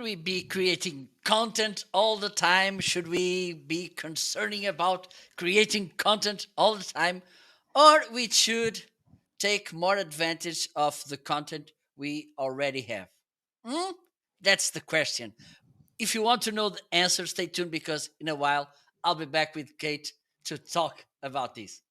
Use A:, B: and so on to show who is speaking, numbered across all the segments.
A: we be creating content all the time? Should we be concerning about creating content all the time? Or we should take more advantage of the content we already have? Hmm? That's the question. If you want to know the answer, stay tuned because in a while I'll be back with Kate to talk about this.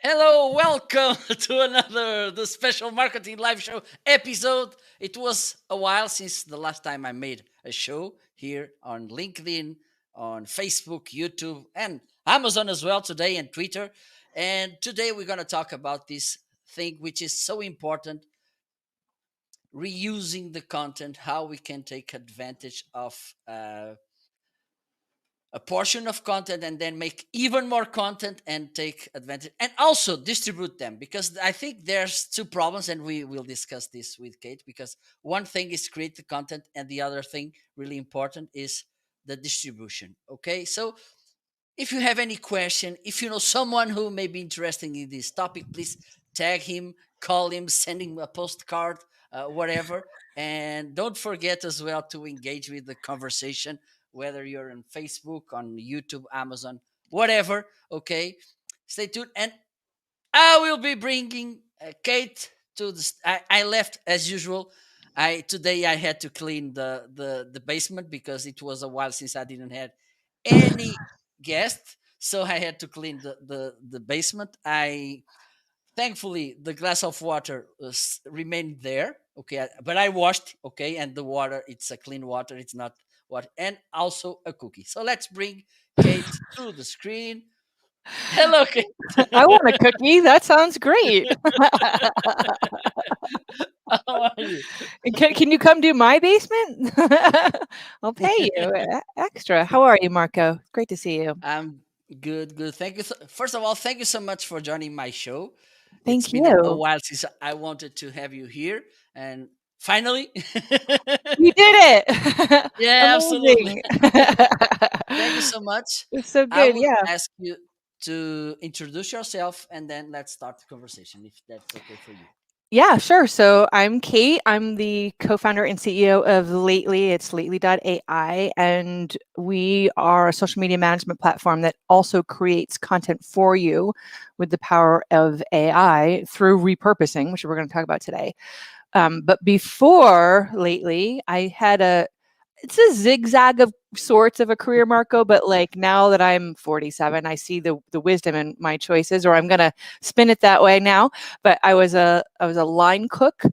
A: Hello, welcome to another the special marketing live show episode. It was a while since the last time I made a show here on LinkedIn, on Facebook, YouTube, and Amazon as well today and Twitter. And today we're going to talk about this thing which is so important, reusing the content, how we can take advantage of a portion of content and then make even more content and take advantage and also distribute them, because I think there's two problems, and we will discuss this with Kate, because one thing is create the content and the other thing really important is the distribution. Okay, so if you have any question, if you know someone who may be interested in this topic, please tag him, call him, send him a postcard, whatever. And don't forget as well to engage with the conversation, whether you're on Facebook, on YouTube, Amazon, whatever. Okay, stay tuned. And I will be bringing Kate to the. I left as usual. I today I had to clean the basement because it was a while since I didn't have any guest, so I had to clean the basement. I thankfully the glass of water remained there. Okay, but I washed. Okay, and the water, it's a clean water. It's not what, and also a cookie. So let's bring Kate to the screen. Hello, Kate.
B: I want a cookie. That sounds great.
A: How are you?
B: Can you come do my basement? I'll pay you extra. How are you, Marco? Great to see you.
A: I'm good, good. Thank you. First of all, thank you so much for joining my show. It's
B: Thank
A: been a
B: you.
A: while since I wanted to have you here, and finally,
B: You did it.
A: yeah, absolutely.
B: Amazing.
A: Thank you so much.
B: It's so
A: I
B: good.
A: will
B: Yeah.
A: ask you to introduce yourself, and then let's start the conversation, if that's okay for you.
B: Yeah, sure. So I'm Kate. I'm the co-founder and CEO of Lately. It's Lately.AI, and we are a social media management platform that also creates content for you with the power of AI through repurposing, which we're going to talk about today. But before Lately, I had it's a zigzag of sorts of a career, Marco, but like now that I'm 47, I see the wisdom in my choices, or I'm gonna spin it that way now. But I was a line cook,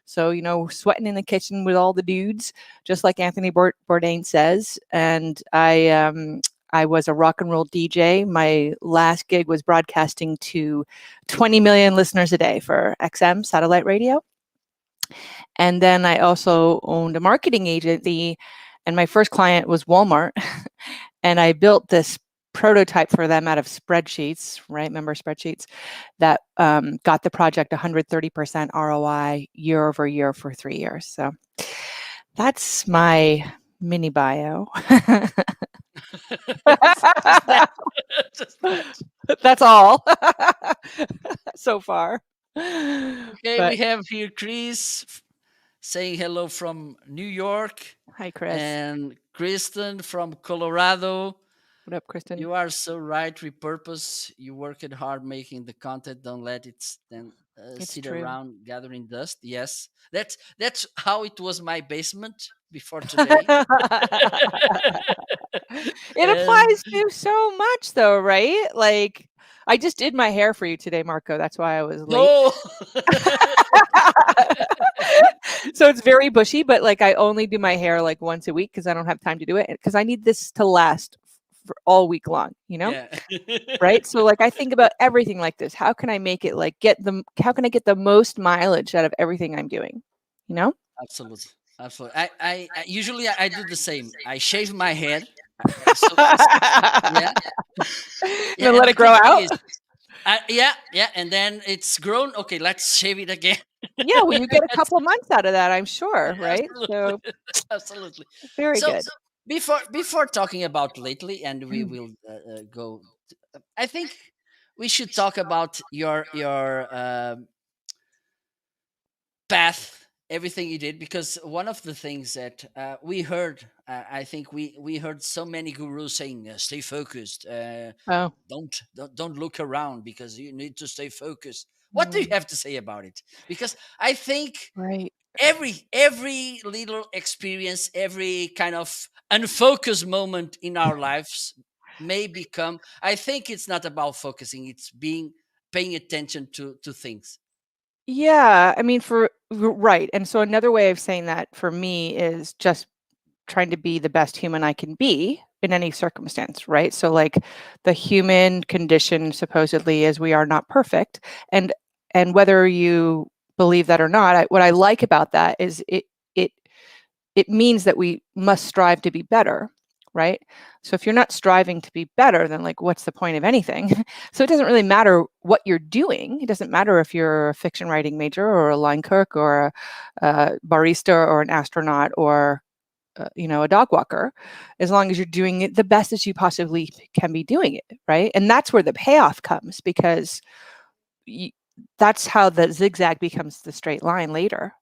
B: so sweating in the kitchen with all the dudes, just like Anthony Bourdain says. And I was a rock and roll DJ. My last gig was broadcasting to 20 million listeners a day for XM satellite radio. And then I also owned a marketing agency, and my first client was Walmart. And I built this prototype for them out of spreadsheets, right? Remember spreadsheets that got the project 130% ROI year over year for 3 years. So that's my mini bio.
A: Just that. Just that.
B: That's all so far.
A: Okay,
B: But
A: we have here Chris saying hello from New York,
B: hi, Chris.
A: and Kristen from Colorado.
B: What up, Kristen?
A: You are so right. Repurpose. You worked hard making the content. Don't let it then
B: It's
A: sit
B: true.
A: around gathering dust. Yes, that's how it was my basement before today.
B: It
A: And
B: applies to so much though, right? Like I just did my hair for you today, Marco. That's why I was late.
A: no,
B: So it's very bushy, but like I only do my hair like once a week because I don't have time to do it because I need this to last for all week long,
A: yeah,
B: right? So like I think about everything like this. How can I make it like how can I get the most mileage out of everything I'm doing? You know?
A: absolutely, absolutely. I usually I do the same. I shave my head. So it's, yeah, yeah.
B: Then
A: And
B: let
A: the
B: it grow
A: cool thing
B: out.
A: is, yeah, yeah, and then it's grown. Okay, let's shave it again.
B: Yeah, well, you get a couple of months out of that, I'm sure, right?
A: Absolutely,
B: So
A: absolutely.
B: very
A: So
B: good.
A: before talking about lately, and we will go. I think we should talk about your path, everything you did, because one of the things that we heard, I think we heard so many gurus saying, "Stay focused,
B: Oh,
A: don't look around because you need to stay focused." What do you
B: mm,
A: have to say about it? Because I think
B: right.
A: every little experience, every kind of unfocused moment in our lives may become. I think it's not about focusing; it's being paying attention to things.
B: Yeah, I mean, right. And so another way of saying that for me is just trying to be the best human I can be in any circumstance, right? So like the human condition supposedly is we are not perfect, and whether you believe that or not, what I like about that is it it means that we must strive to be better, right? So if you're not striving to be better, then like what's the point of anything? So it doesn't really matter what you're doing. It doesn't matter if you're a fiction writing major or a line cook or a barista or an astronaut or a dog walker, as long as you're doing it the best as you possibly can be doing it, right? And that's where the payoff comes, because you, that's how the zigzag becomes the straight line later,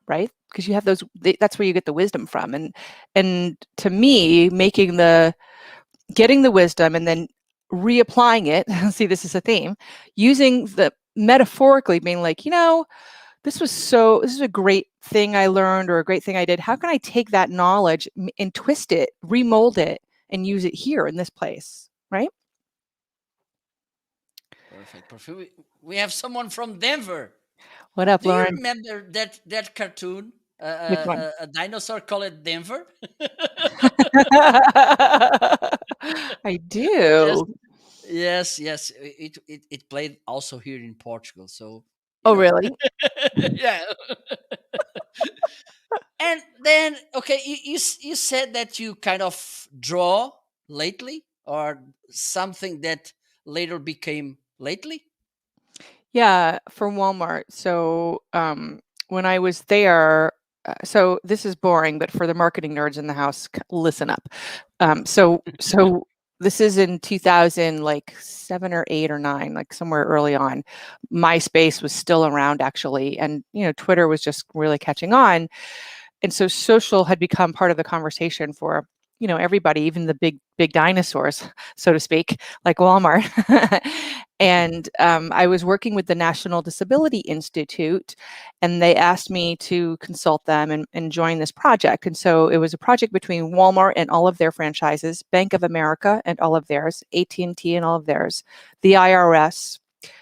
B: right? Because you have those, that's where you get the wisdom from. And to me, getting the wisdom and then reapplying it, see, this is a theme, using the metaphorically being like, this is a great thing I learned or a great thing I did. How can I take that knowledge and twist it, remold it, and use it here in this place, right?
A: Perfect, perfect. We have someone from Denver.
B: What up,
A: Do you
B: Lauren?
A: remember that cartoon?
B: Which one?
A: A dinosaur called Denver.
B: I
A: Yes,
B: do.
A: yes, yes. It played also here in Portugal. So you
B: Oh,
A: know,
B: really?
A: yeah. And then, okay, you said that you kind of draw lately, or something that later became lately.
B: Yeah, for Walmart. So, when I was there, so this is boring, but for the marketing nerds in the house, listen up. So this is in 2000, like 7 or 8 or 9, like somewhere early on. MySpace was still around actually, and Twitter was just really catching on, and so social had become part of the conversation for everybody, even the big dinosaurs, so to speak, like Walmart. And I was working with the National Disability Institute, and they asked me to consult them and join this project. And so it was a project between Walmart and all of their franchises, Bank of America and all of theirs, AT&T and all of theirs, the IRS,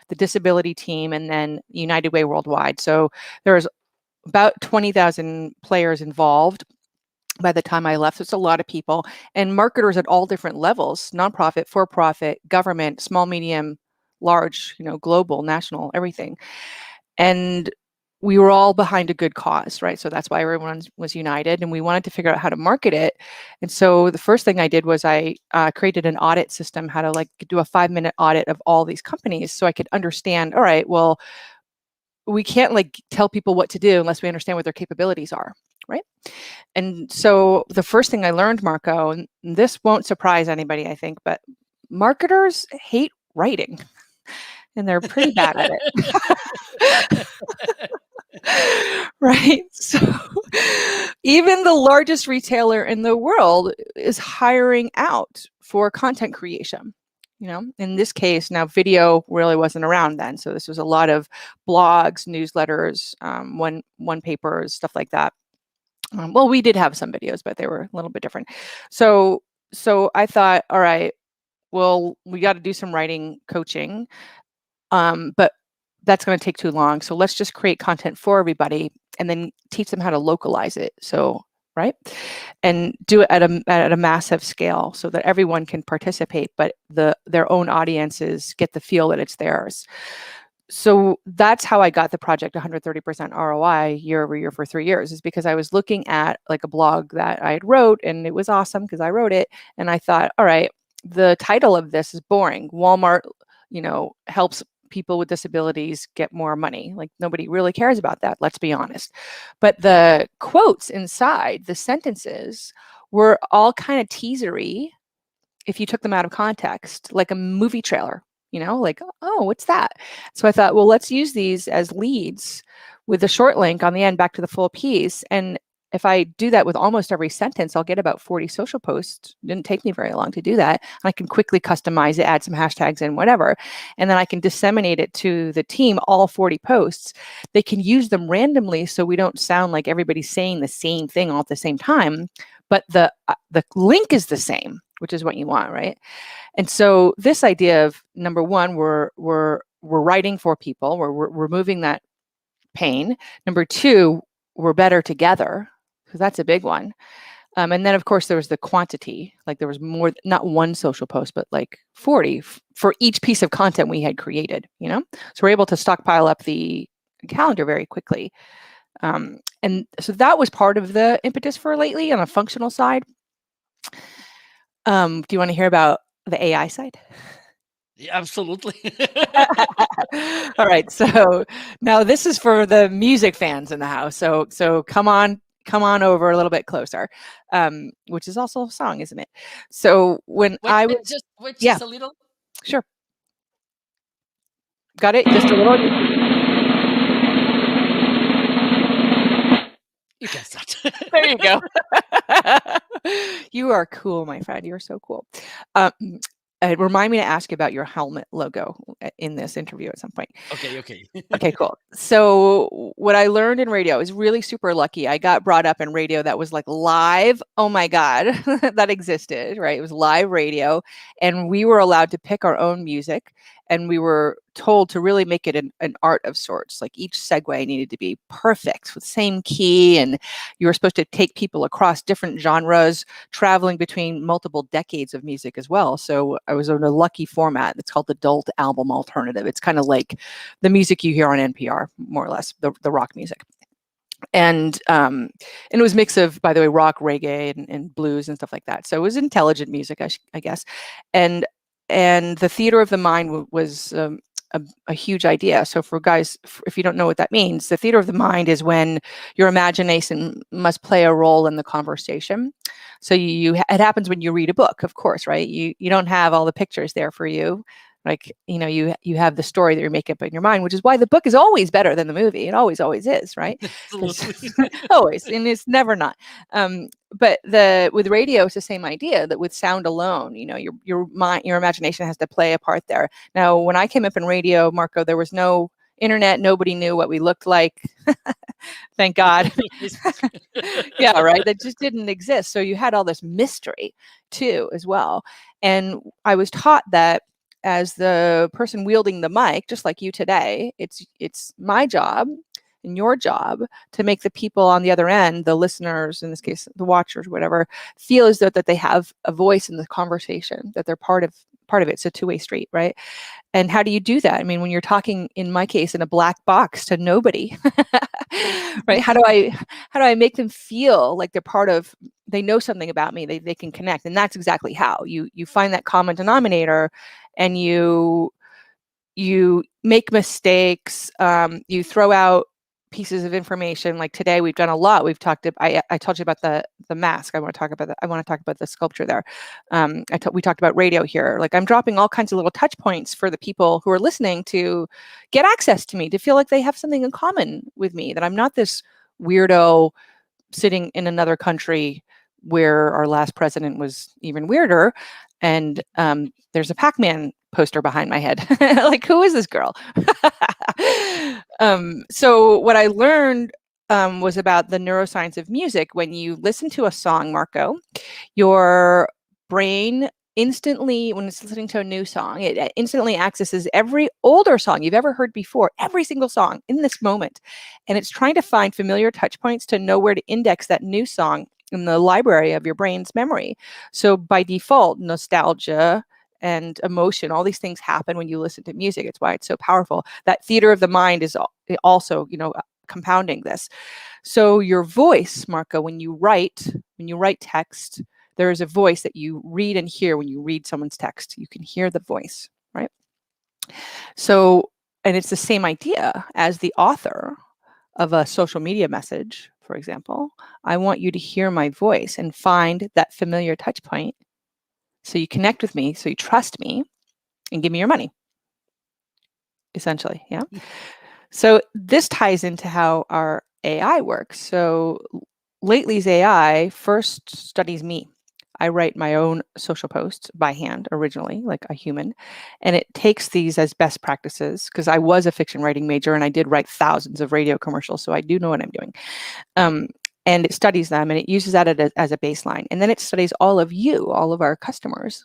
B: the disability team, and then United Way Worldwide. So there was about 20,000 players involved by the time I left. So it's a lot of people, and marketers at all different levels: nonprofit, for profit, government, small, medium, large, global, national, everything. And we were all behind a good cause, right? So that's why everyone was united, and we wanted to figure out how to market it. And so the first thing I did was I created an audit system, how to like do a 5-minute audit of all these companies, so I could understand, all right, well, we can't like tell people what to do unless we understand what their capabilities are, right? And so the first thing I learned, Marco, and this won't surprise anybody, I think, but marketers hate writing, and they're pretty bad at it. Right? So even the largest retailer in the world is hiring out for content creation. In this case, now video really wasn't around then. So this was a lot of blogs, newsletters, one papers, stuff like that. Well, we did have some videos, but they were a little bit different. So I thought, all right, well, we got to do some writing coaching, but that's going to take too long. So let's just create content for everybody and then teach them how to localize it. So right, and do it at a massive scale so that everyone can participate, but their own audiences get the feel that it's theirs. So that's how I got the project 130% ROI year over year for 3 years, is because I was looking at like a blog that I had wrote, and it was awesome because I wrote it. And I thought, all right, the title of this is boring. Walmart, helps people with disabilities get more money. Like nobody really cares about that, let's be honest. But the quotes inside the sentences were all kind of teasery if you took them out of context, like a movie trailer, like, oh, what's that? So I thought, well, let's use these as leads with the short link on the end back to the full piece. And if I do that with almost every sentence, I'll get about 40 social posts. It didn't take me very long to do that. And I can quickly customize it, add some hashtags in, whatever. And then I can disseminate it to the team, all 40 posts. They can use them randomly so we don't sound like everybody's saying the same thing all at the same time. But the link is the same, which is what you want, right? And so this idea of, number one, we're writing for people, we're removing that pain. Number two, we're better together, because that's a big one. And then, of course, there was the quantity. Like there was more, not one social post, but like 40 for each piece of content we had created, So we're able to stockpile up the calendar very quickly. And so that was part of the impetus for Lately on a functional side. Do you want to hear about the AI side?
A: Yeah, absolutely.
B: All right. So now this is for the music fans in the house. So come on over a little bit closer, which is also a song, isn't it? So when
A: wait,
B: I
A: wait,
B: was,
A: wait,
B: yeah,
A: just a little.
B: sure. Got it? Just a little?
A: You can start.
B: There you go. You are cool, my friend. You're so cool. Um, remind me to ask you about your helmet logo in this interview at some point.
A: Okay.
B: Okay, cool. So what I learned in radio, I was really super lucky. I got brought up in radio that was like live. Oh my God, that existed, right? It was live radio. And we were allowed to pick our own music. And we were told to really make it an art of sorts. Like each segue needed to be perfect with same key. And you were supposed to take people across different genres, traveling between multiple decades of music as well. So I was in a lucky format. It's called adult album alternative. It's kind of like the music you hear on NPR, more or less, the rock music. And it was a mix of, by the way, rock, reggae, and blues and stuff like that. So it was intelligent music, I guess. And the theater of the mind was a huge idea. So for guys, if you don't know what that means, the theater of the mind is when your imagination must play a role in the conversation. So it happens when you read a book, of course, right? You don't have all the pictures there for you. Like, you have the story that you make up in your mind, which is why the book is always better than the movie. It always is, right?
A: Absolutely.
B: Always, and it's never not. But with radio, it's the same idea, that with sound alone, your mind, your imagination has to play a part there. Now, when I came up in radio, Marco, there was no internet. Nobody knew what we looked like. Thank God. Yeah, right. That just didn't exist. So you had all this mystery too, as well. And I was taught that as the person wielding the mic, just like you today, it's my job and your job to make the people on the other end, the listeners, in this case, the watchers, whatever, feel as though that they have a voice in the conversation, that they're part of it. It's a two-way street, right? And how do you do that? I mean, when you're talking, in my case, in a black box to nobody, right? How do I make them feel like they're part of, they know something about me, they can connect? And that's exactly how you find that common denominator, and you make mistakes, you throw out pieces of information. Like today, we've done a lot. We've talked. I told you about the mask. I want to talk about that. I want to talk about the sculpture there. We talked about radio here. Like I'm dropping all kinds of little touch points for the people who are listening to get access to me, to feel like they have something in common with me. That I'm not this weirdo sitting in another country where our last president was even weirder. And there's a Pac-Man poster behind my head. Like, who is this girl? So what I learned was about the neuroscience of music. When you listen to a song, Marco, your brain instantly, when it's listening to a new song, it instantly accesses every older song you've ever heard before, every single song in this moment. And it's trying to find familiar touch points to know where to index that new song in the library of your brain's memory. So by default, nostalgia and emotion, all these things happen when you listen to music. It's why it's so powerful. That theater of the mind is also, compounding this. So your voice, Marco, when you write text, there is a voice that you read and hear when you read someone's text. You can hear the voice, right? So and it's the same idea as the author of a social media message, for example. I want you to hear my voice and find that familiar touch point so you connect with me, so you trust me, and give me your money, essentially. Yeah. So this ties into how our AI works. So Lately's AI first studies me. I write my own social posts by hand originally, like a human, and it takes these as best practices because I was a fiction writing major and I did write thousands of radio commercials, so I do know what I'm doing. Um, and it studies them and it uses that as a baseline. And then it studies all of you, all of our customers,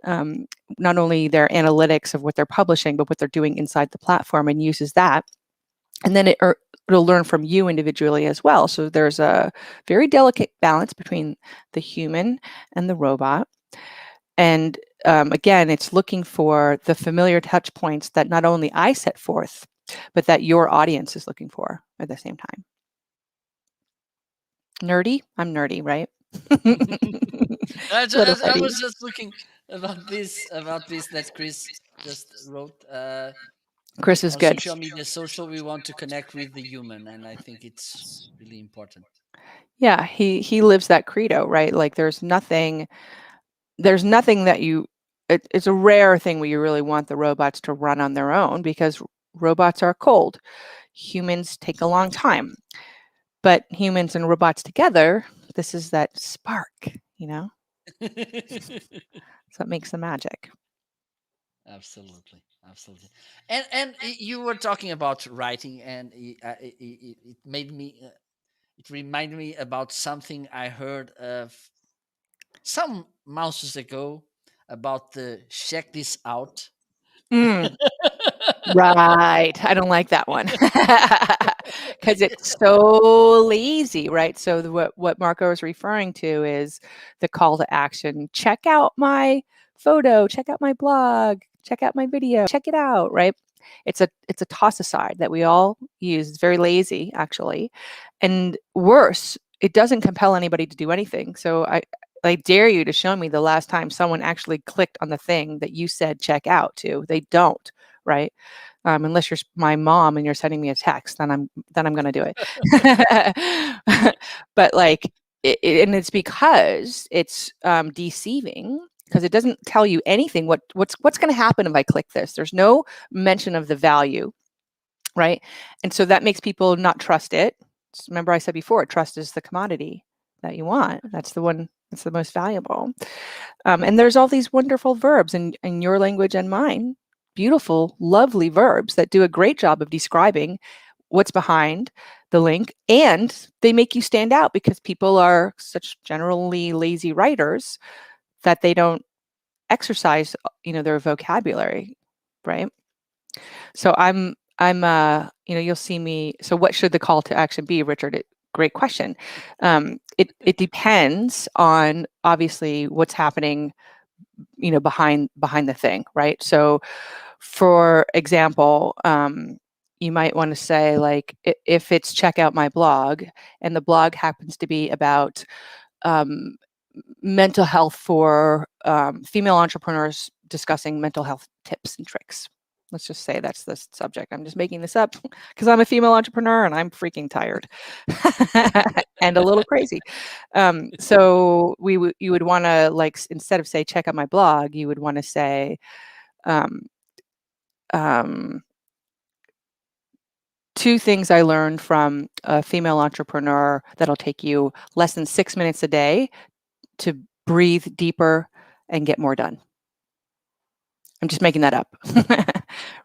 B: um, not only their analytics of what they're publishing, but what they're doing inside the platform, and uses that. And then it'll learn from you individually as well. So there's a very delicate balance between the human and the robot. And again, it's looking for the familiar touch points that not only I set forth, but that your audience is looking for at the same time. Nerdy? I'm nerdy, right? Little
A: I
B: nerdy.
A: was just looking about this that Chris just wrote
B: Chris is
A: on
B: good.
A: social media. Social, we want to connect with the human, and I think it's really important.
B: Yeah, he lives that credo, right? Like there's nothing that it's a rare thing where you really want the robots to run on their own because robots are cold. Humans take a long time. But humans and robots together, this is that spark, you know? So it makes the magic.
A: Absolutely, absolutely. And you were talking about writing, and it made me. It reminded me about something I heard of some months ago about the check this out.
B: Mm, right. I don't like that one because it's so lazy, right? So what Marco is referring to is the call to action. Check out my photo, check out my blog, check out my video, check it out, right? It's a toss aside that we all use. It's very lazy, actually. And worse, it doesn't compel anybody to do anything. So I dare you to show me the last time someone actually clicked on the thing that you said check out to. They don't, right? Unless you're my mom and you're sending me a text, then I'm going to do it. But like, and it's because it's deceiving because it doesn't tell you anything. What's going to happen if I click this? There's no mention of the value, right? And so that makes people not trust it. Remember, I said before, trust is the commodity that you want. That's the one that's the most valuable. And there's all these wonderful verbs in your language and mine, beautiful, lovely verbs that do a great job of describing what's behind the link, and they make you stand out because people are such generally lazy writers that they don't exercise, their vocabulary, right? So you'll see me. So what should the call to action be, Richard? Great question. It depends on obviously what's happening, behind the thing, right? So, for example, you might want to say like if it's check out my blog, and the blog happens to be about um, mental health for female entrepreneurs discussing mental health tips and tricks. Let's just say that's the subject. I'm just making this up because I'm a female entrepreneur and I'm freaking tired and a little crazy. So you would want to like instead of say check out my blog, you would want to say um, um, two things I learned from a female entrepreneur that'll take you less than 6 minutes a day to breathe deeper and get more done. I'm just making that up.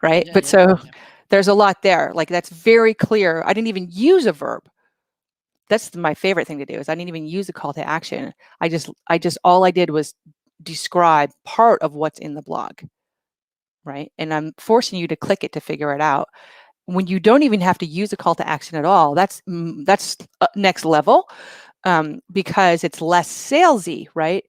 B: Right?
A: Yeah,
B: But
A: yeah,
B: so
A: yeah.
B: there's a lot there. Like that's very clear. I didn't even use a verb. That's my favorite thing to do is I didn't even use a call to action. I just all I did was describe part of what's in the blog. Right? And I'm forcing you to click it to figure it out. When you don't even have to use a call to action at all, that's next level, because it's less salesy, right?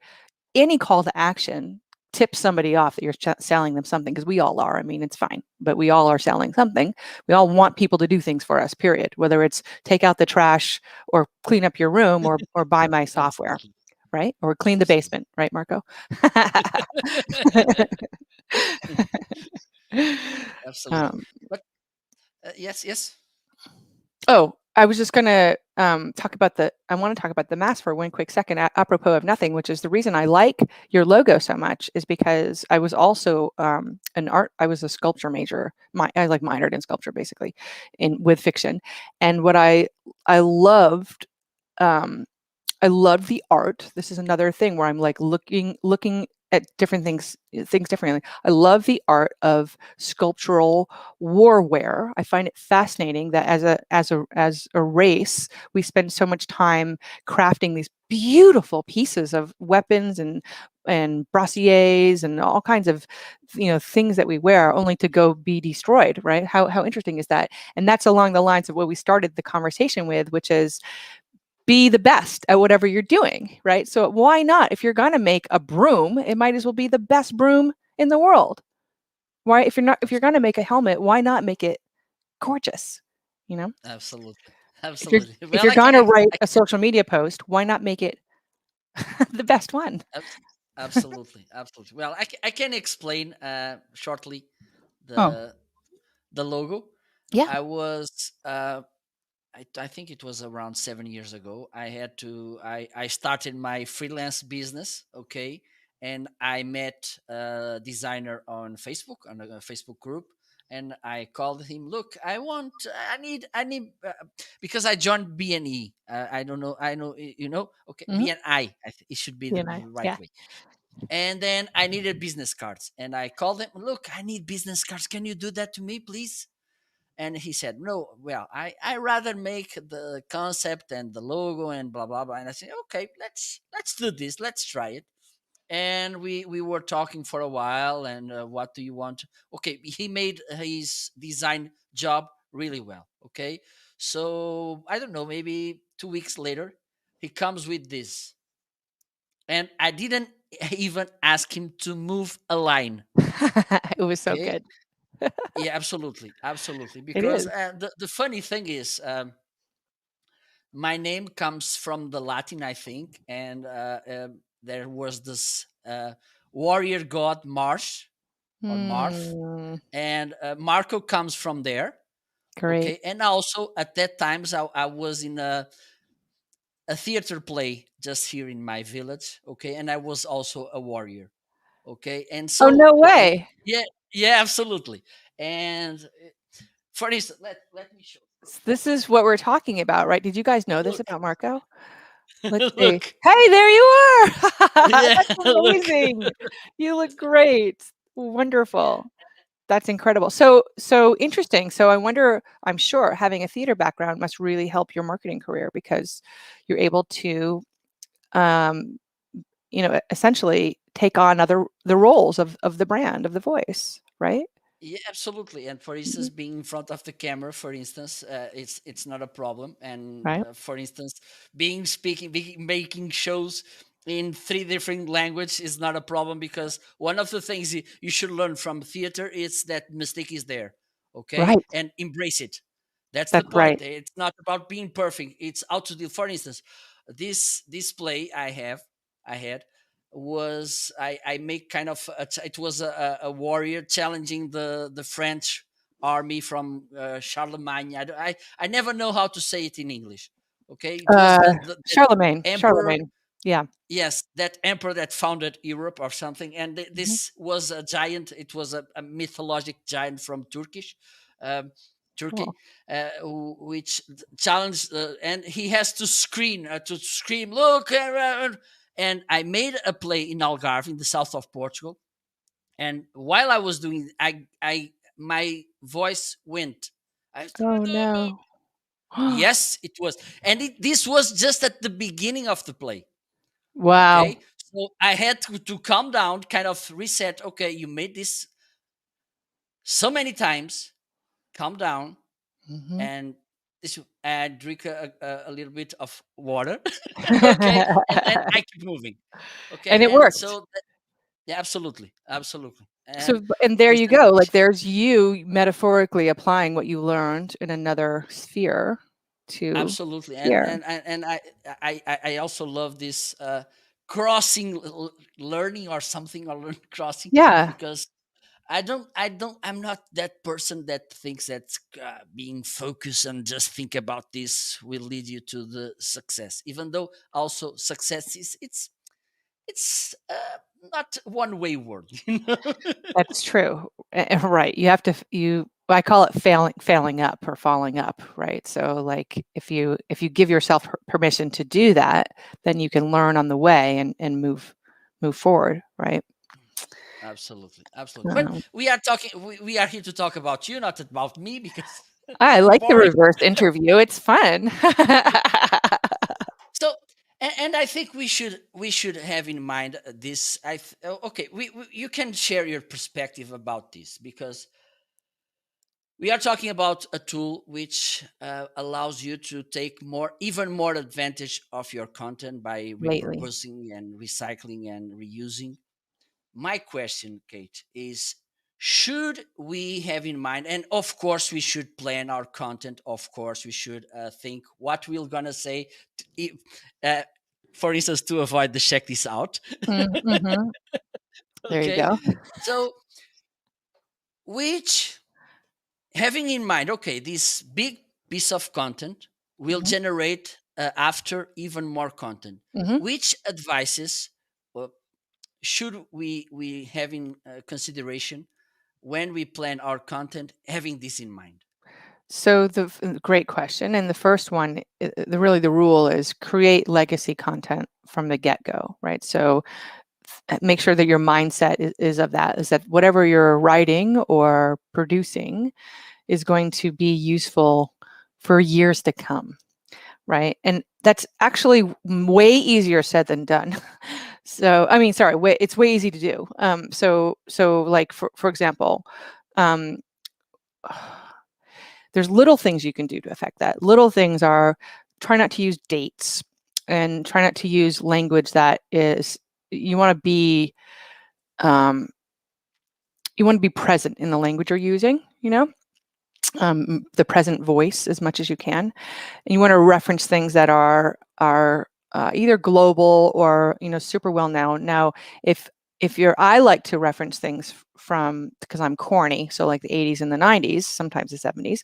B: Any call to action tips somebody off that you're selling them something, because we all are. I mean, it's fine, but we all are selling something. We all want people to do things for us, period. Whether it's take out the trash or clean up your room or buy my software,
A: Absolutely,
B: right? Or clean the
A: absolutely.
B: basement, right, Marco?
A: Absolutely.
B: um,
A: But Yes, yes.
B: Oh, I was just gonna talk about the. I want to talk about the mask for one quick second, apropos of nothing, which is the reason I like your logo so much is because I was also an art. I was a sculpture major. I like minored in sculpture basically, in with fiction, and what I loved um, I love the art. This is another thing where I'm like looking at different things differently. I love the art of sculptural warware. I find it fascinating that as a race, we spend so much time crafting these beautiful pieces of weapons and brassiers and all kinds of things that we wear only to go be destroyed, right? How interesting is that? And that's along the lines of what we started the conversation with, which is be the best at whatever you're doing, right? So why not? If you're going to make a broom, it might as well be the best broom in the world. Why if you're going to make a helmet, why not make it gorgeous? You know?
A: Absolutely,
B: If you're
A: absolutely.
B: if
A: Well,
B: you're going to write a social media post, why not make it the best one?
A: abs- absolutely, absolutely. Well, I can explain shortly
B: Oh,
A: the the logo.
B: yeah.
A: I was I think it was around 7 years ago. I started my freelance business, okay, and I met a designer on Facebook, on a Facebook group, and I called him. Look, I need because I joined BNE. I don't know. I know you know. Okay,
B: Mhm.
A: BNI. It should be
B: You
A: the
B: and I.
A: right
B: Yeah.
A: way. And then I needed business cards, and I called him. Look, I need business cards. Can you do that to me, please? And he said, no, well, I rather make the concept and the logo and blah blah blah. And I said, okay, let's do this, let's try it. And we were talking for a while. And what do you want? Okay, he made his design job really well. Okay, so I don't know, maybe 2 weeks later he comes with this, and I didn't even ask him to move a line.
B: It was so
A: Okay,
B: good.
A: yeah, absolutely, absolutely,
B: It
A: because
B: is.
A: the funny thing is, my name comes from the Latin, I think, and there was this warrior god Mars, or Marth,
B: Hmm.
A: and Marco comes from there.
B: Great.
A: Okay, and also at that times I was in a theater play just here in my village. Okay, and I was also a warrior. Okay, and
B: Oh,
A: so
B: no way.
A: yeah, yeah, absolutely. And for instance, let me show.
B: This is what we're talking about, right? Did you guys know this
A: Look,
B: about Marco? Let's see.
A: look,
B: Hey, there you are.
A: yeah,
B: That's
A: look.
B: amazing. You look great. Wonderful. That's incredible. So interesting. So I wonder, I'm sure having a theater background must really help your marketing career because you're able to um, essentially take on other the roles of the brand, of the voice, right?
A: Yeah, absolutely. And for instance,
B: Mhm.
A: being in front of the camera, for instance, it's not a problem. And
B: Right?
A: for instance, making shows in three different languages is not a problem, because one of the things you should learn from theater is that mistake is there, okay,
B: Right.
A: and embrace it. That's the
B: That's
A: point.
B: right.
A: It's not about being perfect. It's how to deal. For instance, this play I had was I make kind of it was a warrior challenging the French army from Charlemagne. I never know how to say it in English. Okay, it was
B: Uh,
A: the
B: Charlemagne.
A: emperor.
B: Charlemagne. Yeah.
A: Yes, that emperor that founded Europe or something. And
B: Mhm.
A: this was a giant. It was a mythologic giant from um, Turkey,
B: Cool.
A: which challenged, and he has to scream, look, and I made a play in Algarve, in the south of Portugal. And while I was doing, I my voice went. I,
B: Oh no.
A: yes, it was, and this was just at the beginning of the play.
B: Wow.
A: Okay, so I had to calm down, kind of reset. Okay, you made this so many times. Calm down,
B: Mhm.
A: and this and drink a little bit of water. Okay, and then I keep moving. Okay,
B: And it
A: and
B: worked.
A: so yeah, absolutely, absolutely,
B: So,
A: and
B: and there you
A: listen,
B: go. Like there's you metaphorically applying what you learned in another sphere to
A: absolutely,
B: here.
A: and I also love this crossing learning or something, or learn crossing,
B: Yeah.
A: because I'm not that person that thinks that being focused and just think about this will lead you to the success. Even though also success is it's not one way word, you know.
B: That's true. Right. You have to I call it failing up or falling up, right? So like if you give yourself permission to do that, then you can learn on the way and move forward, right?
A: Absolutely, absolutely. But
B: Um,
A: we are talking. We are here to talk about you, not about me, because
B: I
A: I'm
B: like the
A: boring.
B: reverse interview. It's fun.
A: So, and I think we should have in mind this. Okay. You can share your perspective about this because we are talking about a tool which allows you to take even more advantage of your content by
B: Lately.
A: repurposing and recycling and reusing. My question, Kate, is should we have in mind, and of course we should plan our content, of course we should think what we're gonna say uh, for instance, to avoid the check this out.
B: Mm-hmm. There you
A: Okay,
B: go.
A: so which, having in mind, okay, this big piece of content will
B: Hmm.
A: generate after even more content,
B: Hmm.
A: which advices uh, should we have in consideration when we plan our content, having this in mind?
B: So great question. And the first one, really the rule is create legacy content from the get-go, right? So make sure that your mindset is of that, is that whatever you're writing or producing is going to be useful for years to come, right? And that's actually way easier said than done. So, I mean, sorry, it's way easy to do. So like for example, um, there's little things you can do to affect that. Little things are try not to use dates and try not to use language that is you want to be um, you want to be present in the language you're using. The present voice as much as you can, and you want to reference things that are either global or super well known. Now, if I like to reference things from because I'm corny, so like the 80s and the 90s, sometimes the 70s.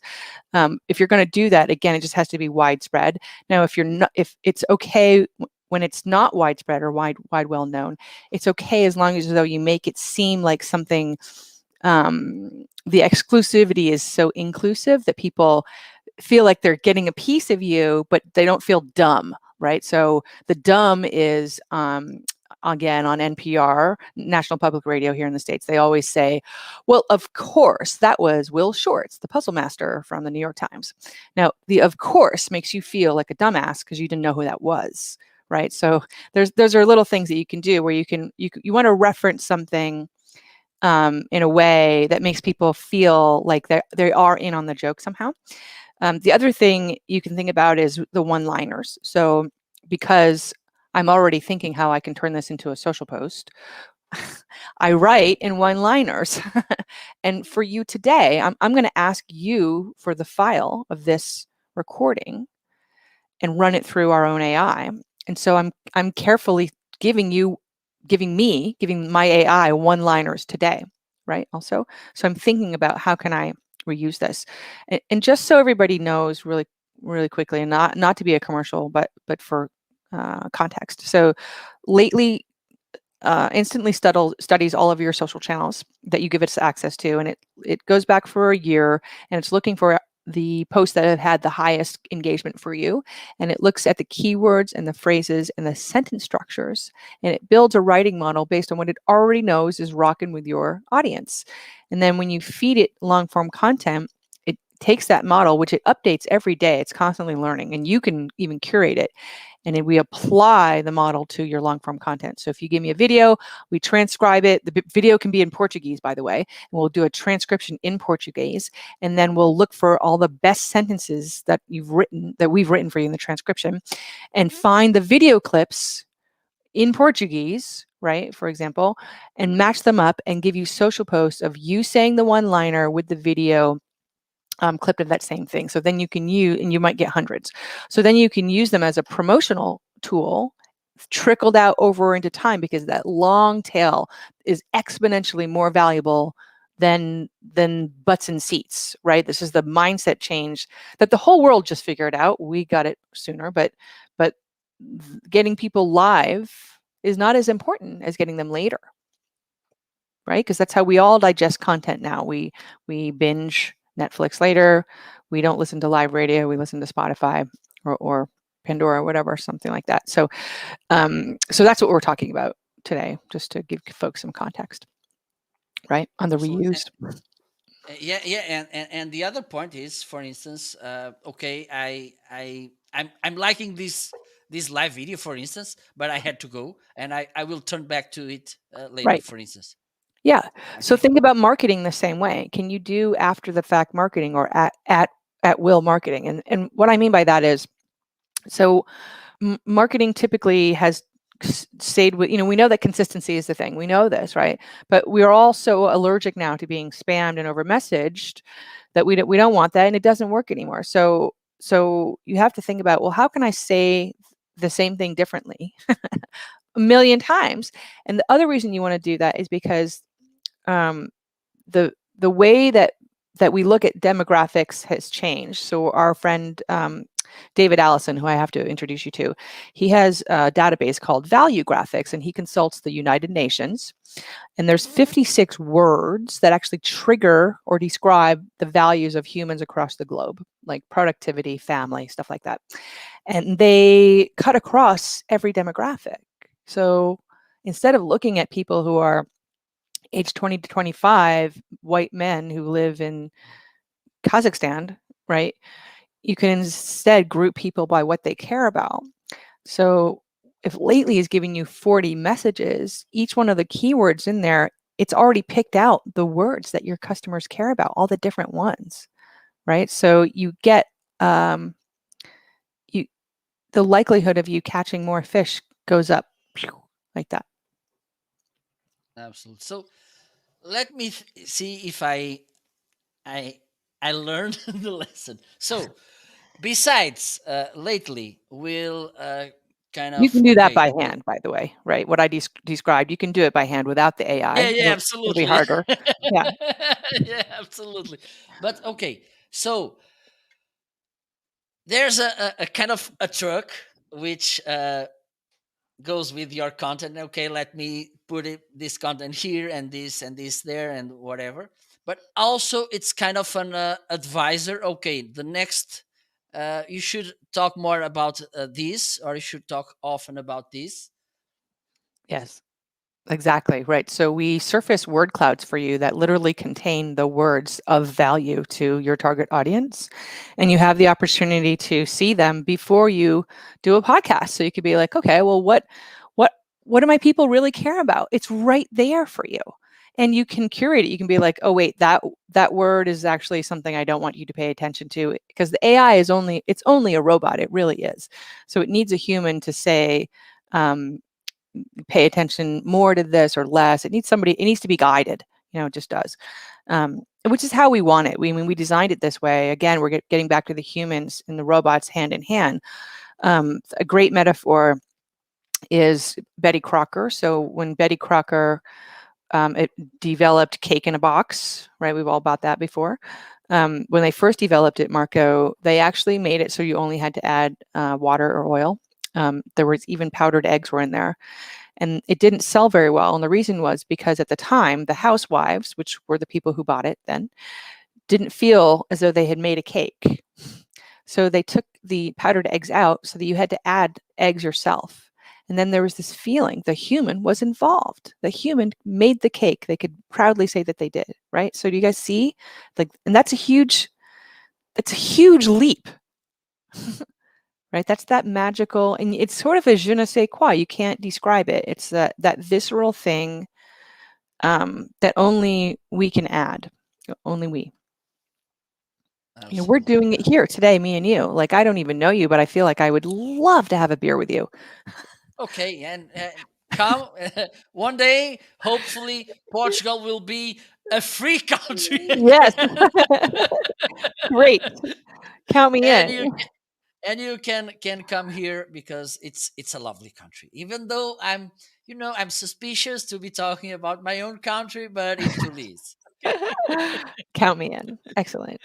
B: If you're going to do that, again, it just has to be widespread. Now, if you're not, if it's okay when it's not widespread or wide well known, it's okay as long as though you make it seem like something. The exclusivity is so inclusive that people feel like they're getting a piece of you, but they don't feel dumb, right? So the dumb is again on NPR, National Public Radio here in the States. They always say, well, of course, that was Will Shortz, the puzzle master from the New York Times. Now, the of course makes you feel like a dumbass because you didn't know who that was, right? So those are little things that you can do where you want to reference something in a way that makes people feel like they are in on the joke somehow. The other thing you can think about is the one-liners. So because I'm already thinking how I can turn this into a social post, I write in one-liners. And for you today, I'm going to ask you for the file of this recording and run it through our own AI. And so I'm carefully giving my AI one-liners today, right? Also, so I'm thinking about how can I reuse this, and just so everybody knows, really quickly, and not to be a commercial, but for context. So, lately. Instantly studies all of your social channels that you give it access to, and it goes back for a year, and it's looking for the posts that have had the highest engagement for you, and it looks at the keywords and the phrases and the sentence structures, and it builds a writing model based on what it already knows is rocking with your audience. And then when you feed it long form content, it takes that model, which it updates every day. It's constantly learning, and you can even curate it, and then we apply the model to your long form content. So if you give me a video, we transcribe it. The video can be in Portuguese, by the way, and we'll do a transcription in Portuguese, and then we'll look for all the best sentences that we've written for you in the transcription, and find the video clips in Portuguese, right, for example, and match them up and give you social posts of you saying the one liner with the video clip of that same thing. So then you can use, and you might get hundreds. So then you can use them as a promotional tool, trickled out over into time, because that long tail is exponentially more valuable than butts and seats, right? This is the mindset change that the whole world just figured out. We got it sooner, but getting people live is not as important as getting them later, right? Because that's how we all digest content now. We binge Netflix later. We don't listen to live radio. We listen to Spotify or Pandora, or whatever, something like that. So that's what we're talking about today, just to give folks some context, right, on the
A: Absolutely.
B: reuse.
A: Yeah, yeah, and the other point is, for instance, okay, I'm liking this live video, for instance, but I had to go, and I will turn back to it later,
B: Right.
A: for instance.
B: Yeah. So
A: Okay.
B: think about marketing the same way. Can you do after the fact marketing or at will marketing? And what I mean by that is, so marketing typically has stayed with, we know that consistency is the thing. We know this, right? But we're also allergic now to being spammed and over messaged that we don't want that, and it doesn't work anymore. So you have to think about, well, how can I say the same thing differently a million times? And the other reason you want to do that is because um, the way that we look at demographics has changed. So our friend David Allison, who I have to introduce you to, he has a database called Value Graphics, and he consults the United Nations. And there's 56 words that actually trigger or describe the values of humans across the globe, like productivity, family, stuff like that. And they cut across every demographic. So instead of looking at people who are age 20 to 25, white men who live in Kazakhstan, right? You can instead group people by what they care about. So if Lately is giving you 40 messages, each one of the keywords in there, it's already picked out the words that your customers care about, all the different ones, right? So you get you the likelihood of you catching more fish goes up like that.
A: Absolutely. So let me see if I I learned the lesson. So besides, lately we'll kind
B: You
A: of,
B: can do that
A: okay.
B: by hand, by the way, right? What I described, you can do it by hand without the
A: Yeah,
B: AI.
A: yeah,
B: It'll be
A: absolutely.
B: harder. Yeah.
A: Yeah, absolutely. But okay, so there's a kind of a truck which goes with your content. Okay, let me put this content here and this there and whatever. But also, it's kind of an advisor. Okay, the next, you should talk more about this, or you should talk often about this.
B: Yes. Exactly, right. So we surface word clouds for you that literally contain the words of value to your target audience. And you have the opportunity to see them before you do a podcast. So you could be like, okay, well, what what do my people really care about? It's right there for you. And you can curate it. You can be like, oh wait, that word is actually something I don't want you to pay attention to, because the AI is only a robot. It really is. So it needs a human to say, pay attention more to this or less. It needs to be guided, it just does. Which is how we want it. We designed it this way. Again, we're getting back to the humans and the robots hand in hand. A great metaphor is Betty Crocker. So when Betty Crocker it developed cake in a box, right? We've all bought that before. When they first developed it, Marco, they actually made it so you only had to add water or oil. There was even powdered eggs were in there, and it didn't sell very well. And the reason was because at the time, the housewives, which were the people who bought it then, didn't feel as though they had made a cake. So they took the powdered eggs out so that you had to add eggs yourself. And then there was this feeling the human was involved. The human made the cake. They could proudly say that they did, right? So do you guys see? Like, and it's a huge leap, right? That's that magical, and it's sort of a je ne sais quoi. You can't describe it. It's that visceral thing that only we can add. Only we. We're
A: Absolutely.
B: doing it here today, me and you. Like, I don't even know you, but I feel like I would love to have a beer with you.
A: Okay, and come one day. Hopefully, Portugal will be a free country
B: Yes,
A: again,
B: great. Count me
A: and
B: in.
A: you can come here because it's a lovely country. Even though I'm suspicious to be talking about my own country, but it truly is.
B: Count me in. Excellent.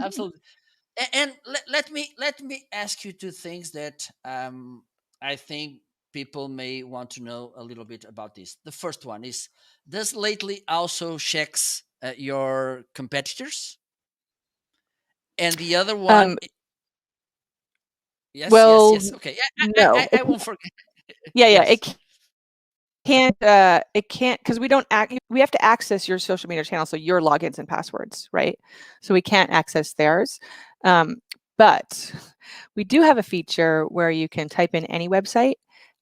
A: Absolutely. And let me ask you two things that I think people may want to know a little bit about this. The first one is, does Lately also checks your competitors? And the other one,
B: Um,
A: yes, yes,
B: well,
A: yes. Okay,
B: no.
A: I won't forget.
B: Yeah, yeah.
A: Yes,
B: It can't because we have to access your social media channel, so your logins and passwords, right? So we can't access theirs. Um, but we do have a feature where you can type in any website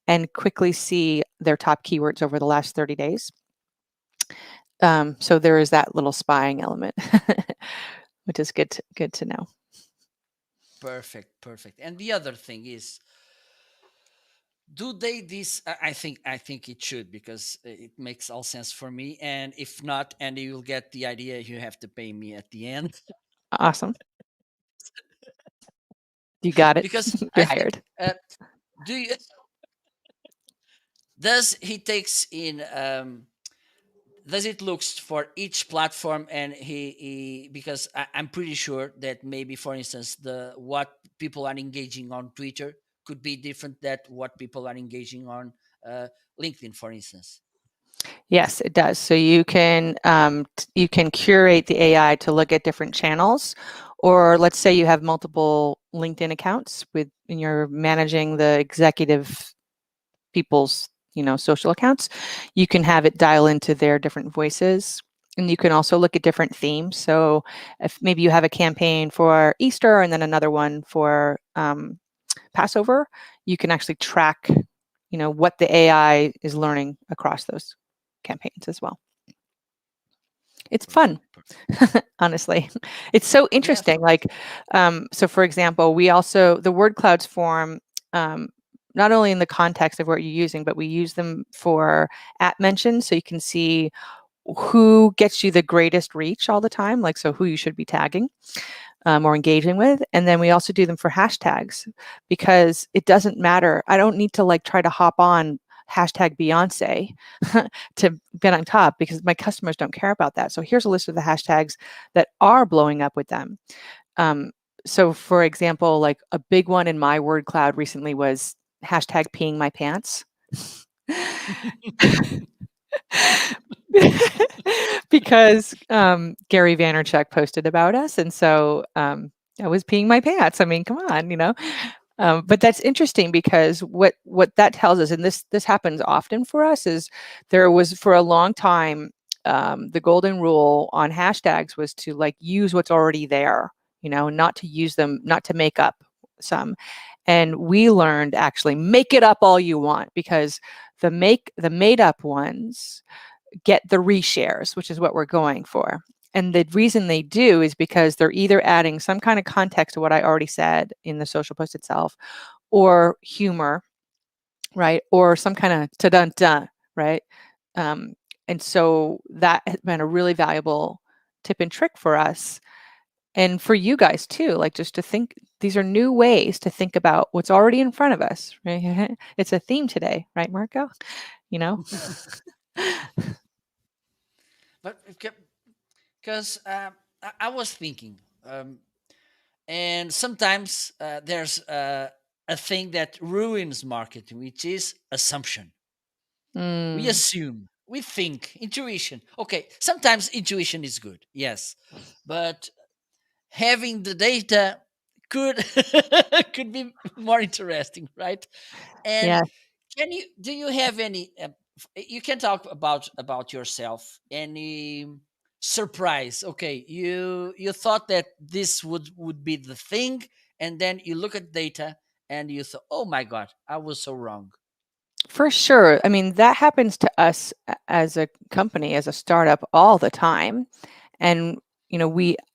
B: and quickly see their top keywords over the last 30 days. So there is that little spying element, which is good to know.
A: perfect, perfect. And the other thing is, do they this? I think it should, because it makes all sense for me. And if not, and you'll get the idea, you have to pay me at the end.
B: Awesome. You got it.
A: Because
B: You're
A: I think,
B: hired.
A: do you, does he takes in does it looks for each platform, and he because I'm pretty sure that maybe, for instance, the what people are engaging on Twitter could be different that what people are engaging on uh, LinkedIn, for instance.
B: Yes, it does. So you can curate the AI to look at different channels, or let's say you have multiple LinkedIn accounts and you're managing the executive people's social accounts. You can have it dial into their different voices, and you can also look at different themes. So if maybe you have a campaign for Easter and then another one for Passover, you can actually track what the AI is learning across those campaigns as well. It's fun.
A: Perfect, perfect.
B: Honestly, it's so
A: Yes,
B: interesting. Like, so for example, we also the word clouds form um, not only in the context of what you're using, but we use them for at mentions, so you can see who gets you the greatest reach all the time, like so who you should be tagging or engaging with. And then we also do them for hashtags, because it doesn't matter. I don't need to like try to hop on hashtag Beyonce to get on top, because my customers don't care about that. So here's a list of the hashtags that are blowing up with them. Um, so for example, like a big one in my word cloud recently was hashtag peeing my pants. Because Gary Vaynerchuk posted about us, and so I was peeing my pants. I mean, come on. But that's interesting, because what that tells us, and this happens often for us, is there was for a long time the golden rule on hashtags was to like use what's already there, not to use them, not to make up some. And we learned actually make it up all you want, because the made up ones get the reshares, which is what we're going for. And the reason they do is because they're either adding some kind of context to what I already said in the social post itself, or humor, right? Or some kind of ta-dun-dun, right? Um, and so that has been a really valuable tip and trick for us, and for you guys too, like just to think, these are new ways to think about what's already in front of us, right? It's a theme today, right, Marco? You know?
A: but because I was thinking, and sometimes there's a thing that ruins marketing, which is assumption. We
B: Mm,
A: assume, we think, intuition. Okay, sometimes intuition is good, yes, but having the data could could be more interesting, right? And
B: yeah.
A: do you have any you can talk about yourself, any surprise? Okay, you thought that this would be the thing, and then you look at data and you thought, oh my god, I was so wrong.
B: For sure. I mean, that happens to us as a company, as a startup all the time. And,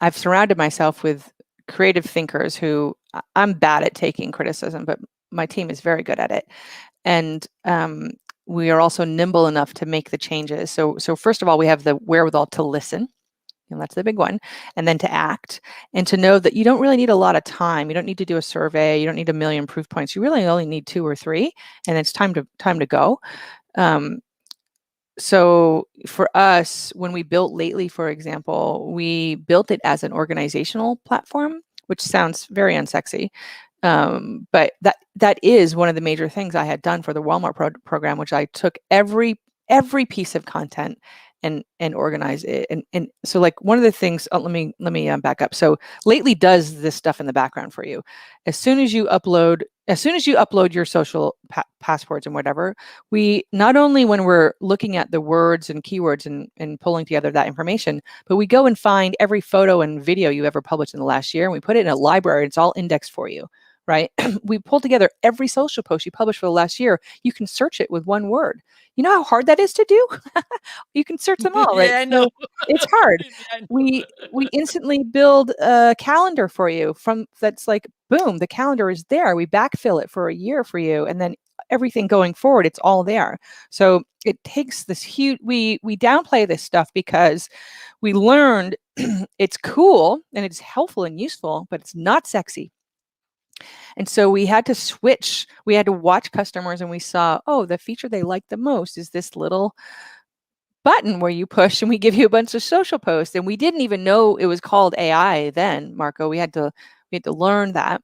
B: I've surrounded myself with creative thinkers who I'm bad at taking criticism, but my team is very good at it. And we are also nimble enough to make the changes. So first of all, we have the wherewithal to listen. And that's the big one. And then to act, and to know that you don't really need a lot of time. You don't need to do a survey. You don't need a million proof points. You really only need two or three, and it's time to go. Um, so for us, when we built Lately, for example, we built it as an organizational platform, which sounds very unsexy. But that is one of the major things I had done for the Walmart program, which I took every piece of content and organize it. And so like one of the things, let me back up. So Lately does this stuff in the background for you. As soon as you upload your social passports and whatever, we not only when we're looking at the words and keywords and pulling together that information, but we go and find every photo and video you ever published in the last year, and we put it in a library. It's all indexed for you, right? We pull together every social post you published for the last year. You can search it with one word. You know how hard that is to do? You can search them all, right?
A: Yeah, I know.
B: So it's hard.
A: I
B: We
A: know.
B: we instantly build a calendar for you from that's like boom, the calendar is there. We backfill it for a year for you, and then everything going forward, it's all there. So it takes this huge. We downplay this stuff because we learned it's cool and it's helpful and useful, but it's not sexy. And so we had to switch. We had to watch customers, and we saw, oh, the feature they like the most is this little button where you push and we give you a bunch of social posts. And we didn't even know it was called AI then, Marco. We had to learn that.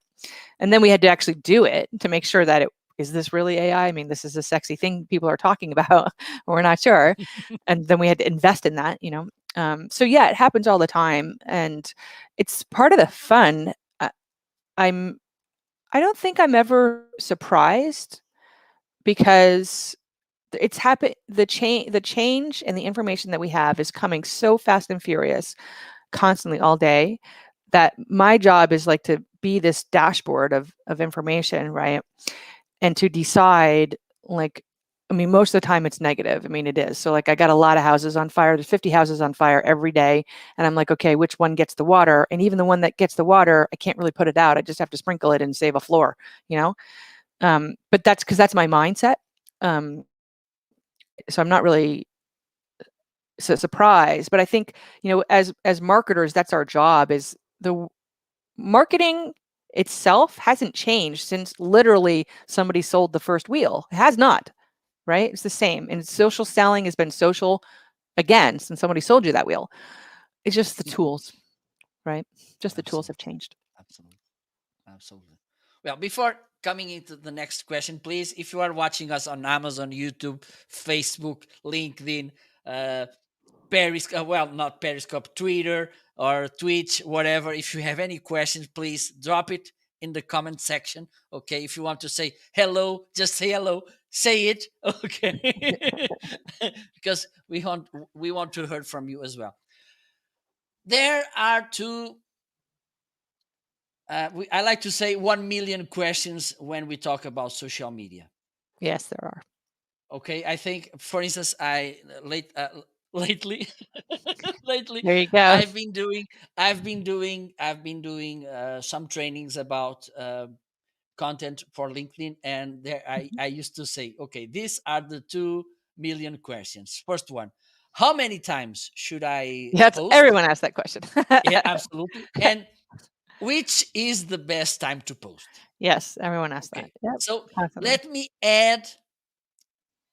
B: And then we had to actually do it to make sure that it is this really AI? I mean, this is a sexy thing people are talking about. We're not sure. And then we had to invest in that. So yeah, it happens all the time. And it's part of the fun. I'm I don't think I'm ever surprised because it's happened. The change and the information that we have is coming so fast and furious constantly all day that my job is like to be this dashboard of information, right? And to decide, like, I mean, most of the time it's negative. I mean, it is. So like I got a lot of houses on fire. There's 50 houses on fire every day. And I'm like, okay, which one gets the water? And even the one that gets the water, I can't really put it out. I just have to sprinkle it and save a floor, you know? But that's because that's my mindset. Um, so I'm not really so surprised. But I think, as marketers, that's our job is the marketing itself hasn't changed since literally somebody sold the first wheel. It has not, right? It's the same. And social selling has been social again since somebody sold you that wheel. It's just the tools, right? Just the tools have
A: Absolutely.
B: changed.
A: Absolutely. Absolutely. Well, before coming into the next question, please, if you are watching us on Amazon, YouTube, Facebook, LinkedIn, uh, Periscope, well, not Periscope, Twitter or Twitch, whatever. If you have any questions, please drop it in the comment section. Okay. If you want to say hello, just say hello. Say it. Okay. Because we want to hear from you as well. There are two I like to say 1 million questions when we talk about social media.
B: Yes, there are.
A: Okay, I think, for instance, lately, lately,
B: There you go.
A: I've been doing some trainings about content for LinkedIn, and there I used to say, okay, these are the 2 million questions. First one, how many times should I
B: Yes,
A: post?
B: everyone asked that question.
A: Yeah, absolutely. And which is the best time to post?
B: Yes, everyone asked that.
A: Okay,
B: Yep,
A: so
B: constantly.
A: let me add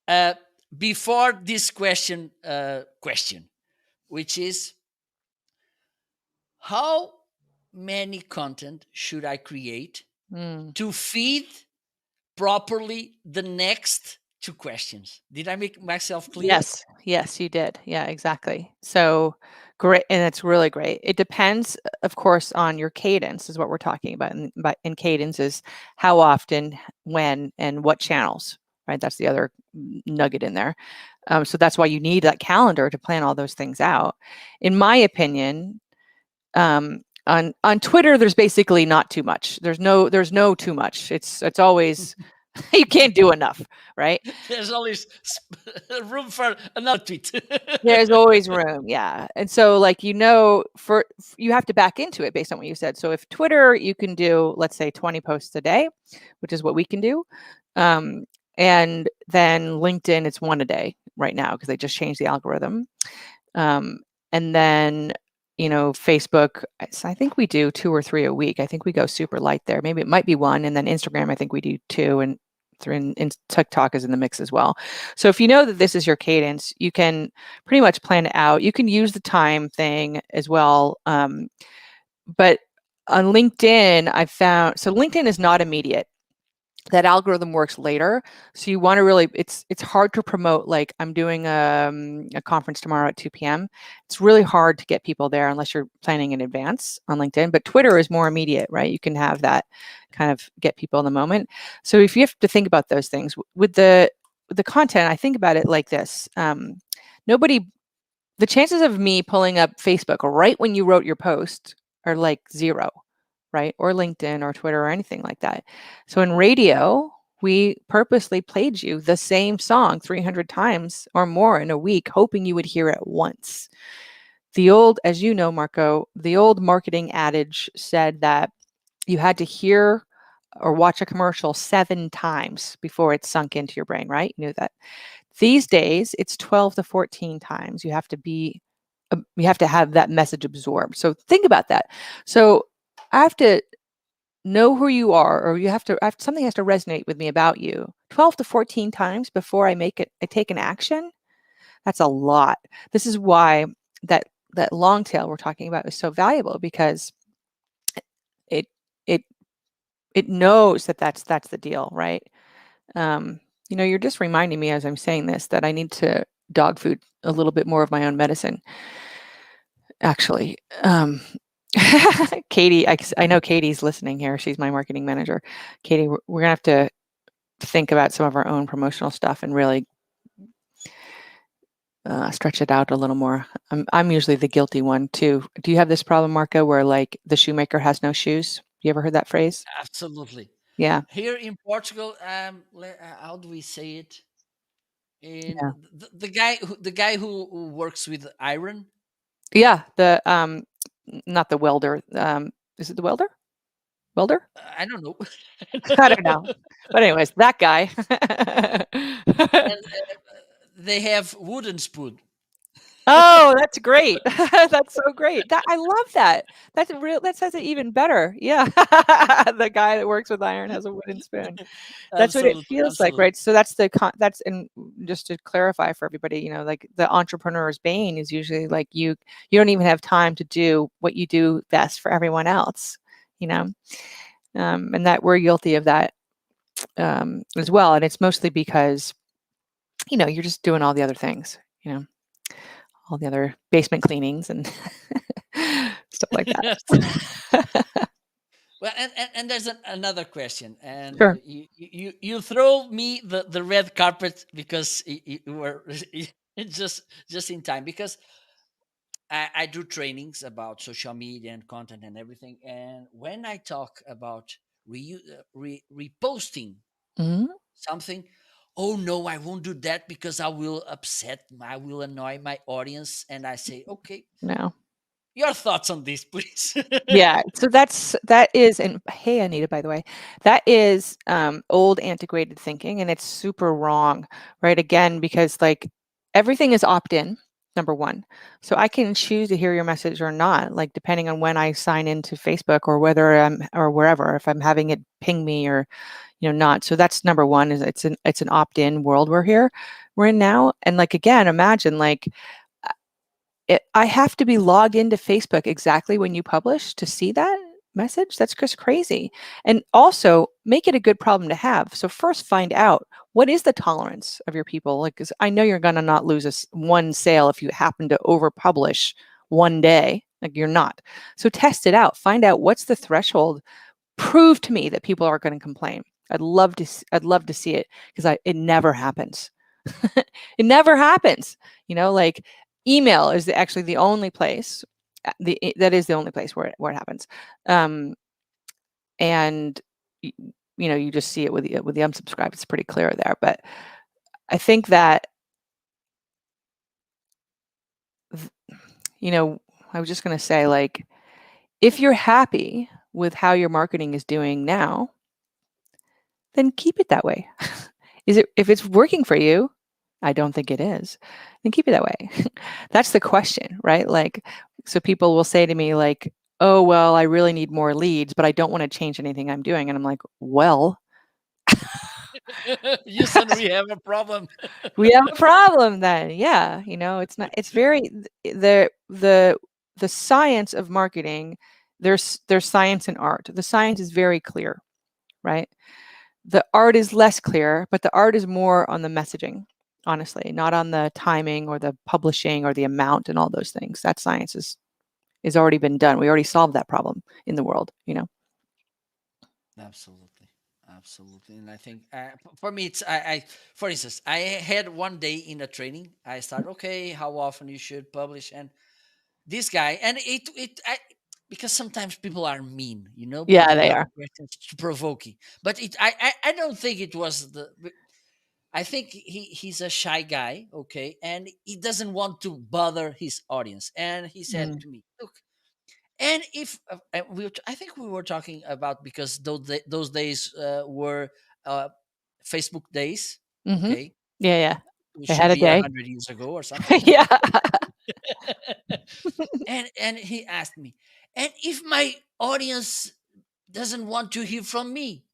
A: uh, before this question, which is how many content should I create
B: Mm.
A: to feed properly the next two questions? Did I make myself clear?
B: Yes, yes, you did. Yeah, exactly. So great, and it's really great. It depends, of course, on your cadence, is what we're talking about. And cadence is how often, when, and what channels, right? That's the other nugget in there. So that's why you need that calendar to plan all those things out. In my opinion, on Twitter, there's basically not too much. There's no too much. It's always you can't do enough, right?
A: There's always room for another tweet.
B: There's always room, yeah. And so, like, you have to back into it based on what you said. So if Twitter, you can do, let's say, 20 posts a day, which is what we can do. And then LinkedIn, it's one a day right now because they just changed the algorithm. And then, Facebook, I think we do 2 or 3 a week. I think we go super light there. Maybe it might be one. And then Instagram, I think we do 2. And and TikTok is in the mix as well. So if you know that this is your cadence, you can pretty much plan it out. You can use the time thing as well. But on LinkedIn, I found, so LinkedIn is not immediate. That algorithm works later. So you want to really, it's hard to promote, like I'm doing a conference tomorrow at 2 p.m. It's really hard to get people there unless you're planning in advance on LinkedIn. But Twitter is more immediate, right? You can have that kind of get people in the moment. So if you have to think about those things with the content, I think about it like this. Nobody, the chances of me pulling up Facebook right when you wrote your post are like zero, right? Or LinkedIn or Twitter or anything like that. So in radio, we purposely played you the same song 300 times or more in a week, hoping you would hear it once. The old, as you know, Marco, the old marketing adage said that you had to hear or watch a commercial 7 times before it sunk into your brain, right? You knew that. These days, it's 12 to 14 times. You have to have that message absorbed. So think about that. So I have to know who you are, or something has to resonate with me about you 12 to 14 times before I take an action. That's a lot. This is why that long tail we're talking about is so valuable, because it it it knows that that's the deal, right? You're just reminding me as I'm saying this that I need to dog food a little bit more of my own medicine, actually. Katie, I know Katie's listening here. She's my marketing manager. Katie, we're gonna have to think about some of our own promotional stuff and really stretch it out a little more. I'm usually the guilty one too. Do you have this problem, Marco, where like the shoemaker has no shoes? You ever heard that phrase?
A: Absolutely.
B: Yeah.
A: Here in Portugal, how do we say it? In
B: Yeah.
A: the guy who works with iron.
B: Yeah. The not the welder. Is it the welder? Welder?
A: I don't know.
B: I don't know. But anyways, that guy.
A: And they have wooden spoon.
B: Oh, that's great. That's so great. That I love that. That's real, that says it even better. Yeah. The guy that works with iron has a wooden spoon. That's what it
A: Absolutely,
B: feels like,
A: absolutely.
B: right? So that's that's, and just to clarify for everybody, like the entrepreneur's bane is usually like you don't even have time to do what you do best for everyone else, you know. And that we're guilty of that as well. And it's mostly because, you're just doing all the other things, all the other basement cleanings and stuff like
A: Absolutely.
B: that.
A: Well, and there's another question, and
B: Sure.
A: you throw me the red carpet because you were just in time, because I do trainings about social media and content and everything, and when I talk about reposting
B: Mhm.
A: something, oh no, I won't do that because I will annoy my audience, and I say, okay,
B: No.
A: your thoughts on this, please.
B: Yeah, so that is, and hey, Anita, by the way, that is old antiquated thinking, and it's super wrong, right? Again, because like everything is opt-in, number one. So I can choose to hear your message or not, like depending on when I sign into Facebook or whether I'm or wherever, if I'm having it ping me or not. So that's number one, is it's an opt-in world we're in now. And like again, imagine like I have to be logged into Facebook exactly when you publish to see that message. That's just crazy. And also make it a good problem to have. So first find out what is the tolerance of your people. Like, 'cause I know you're going to not lose one sale if you happen to over publish one day. Like you're not. So test it out. Find out what's the threshold. Prove to me that people are going to complain. I'd love to see it, because it never happens. It never happens. Like email is actually the only place, that is the only place where it happens. And you just see it with the unsubscribe. It's pretty clear there. But I think that you know I was just going to say, like, if you're happy with how your marketing is doing now, then keep it that way. If it's working for you? I don't think it is. Then keep it that way. That's the question, right? Like, so people will say to me like, "Oh, well, I really need more leads, but I don't want to change anything I'm doing." And I'm like, "Well,
A: Houston, we have a problem.
B: We have a problem then. Yeah, it's not. It's very the science of marketing. There's science and art. The science is very clear, right? The art is less clear, but the art is more on the messaging, honestly, not on the timing or the publishing or the amount and all those things. That science is already been done. We already solved that problem in the world.
A: Absolutely, absolutely. And I think for me, for instance, I had one day in a training. I started, okay, how often you should publish, and this guy, and because sometimes people are mean,
B: Yeah,
A: people
B: they
A: have
B: are.
A: questions to provoking, but I don't think it was the. I think he's a shy guy, okay, and he doesn't want to bother his audience. And he said
B: Mm.
A: to me, "Look, and if I think we were talking about because those days were uh, Facebook days,
B: Mhm.
A: okay,
B: Yeah, yeah.
A: it
B: They
A: should
B: had a
A: be a
B: day.
A: hundred years ago or something."
B: Yeah.
A: And he asked me, "And if my audience doesn't want to hear from me?"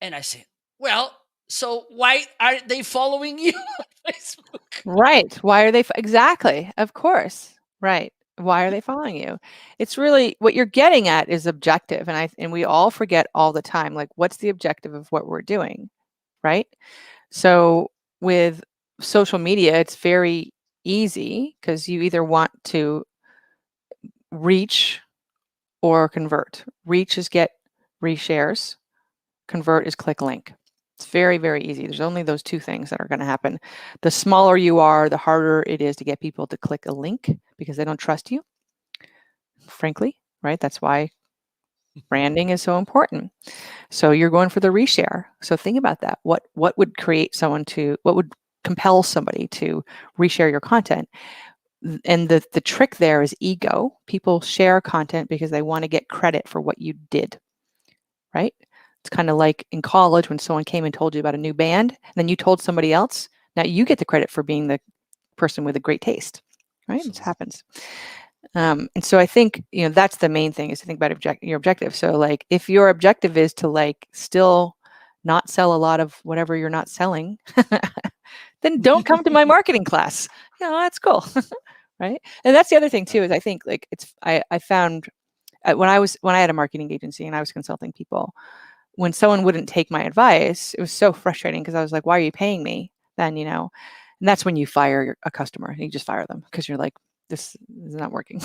A: And I said, "Well, so why are they following you on Facebook?"
B: Right. Why are they exactly, of course. Right. Why are they following you? It's really what you're getting at is objective, and we all forget all the time, like, what's the objective of what we're doing, right? So with social media, it's very easy because you either want to reach or convert. Reach is get reshares, convert is click link. It's very, very easy. There's only those two things that are going to happen. The smaller you are, the harder it is to get people to click a link because they don't trust you, frankly, right? That's why branding is so important. So you're going for the reshare. So think about that. What would what would compel somebody to reshare your content? And the trick there is ego. People share content because they want to get credit for what you did, right? It's kind of like in college when someone came and told you about a new band, and then you told somebody else. Now you get the credit for being the person with a great taste, right? This
A: Absolutely.
B: happens. And so I think that's the main thing is to think about your objective. So like if your objective is to like still not sell a lot of whatever you're not selling, then don't come to my marketing class. That's cool, right? And that's the other thing too is I think like I found when I had a marketing agency and I was consulting people, when someone wouldn't take my advice, it was so frustrating because I was like, why are you paying me then, And that's when you fire a customer. You just fire them because you're like, this is not working.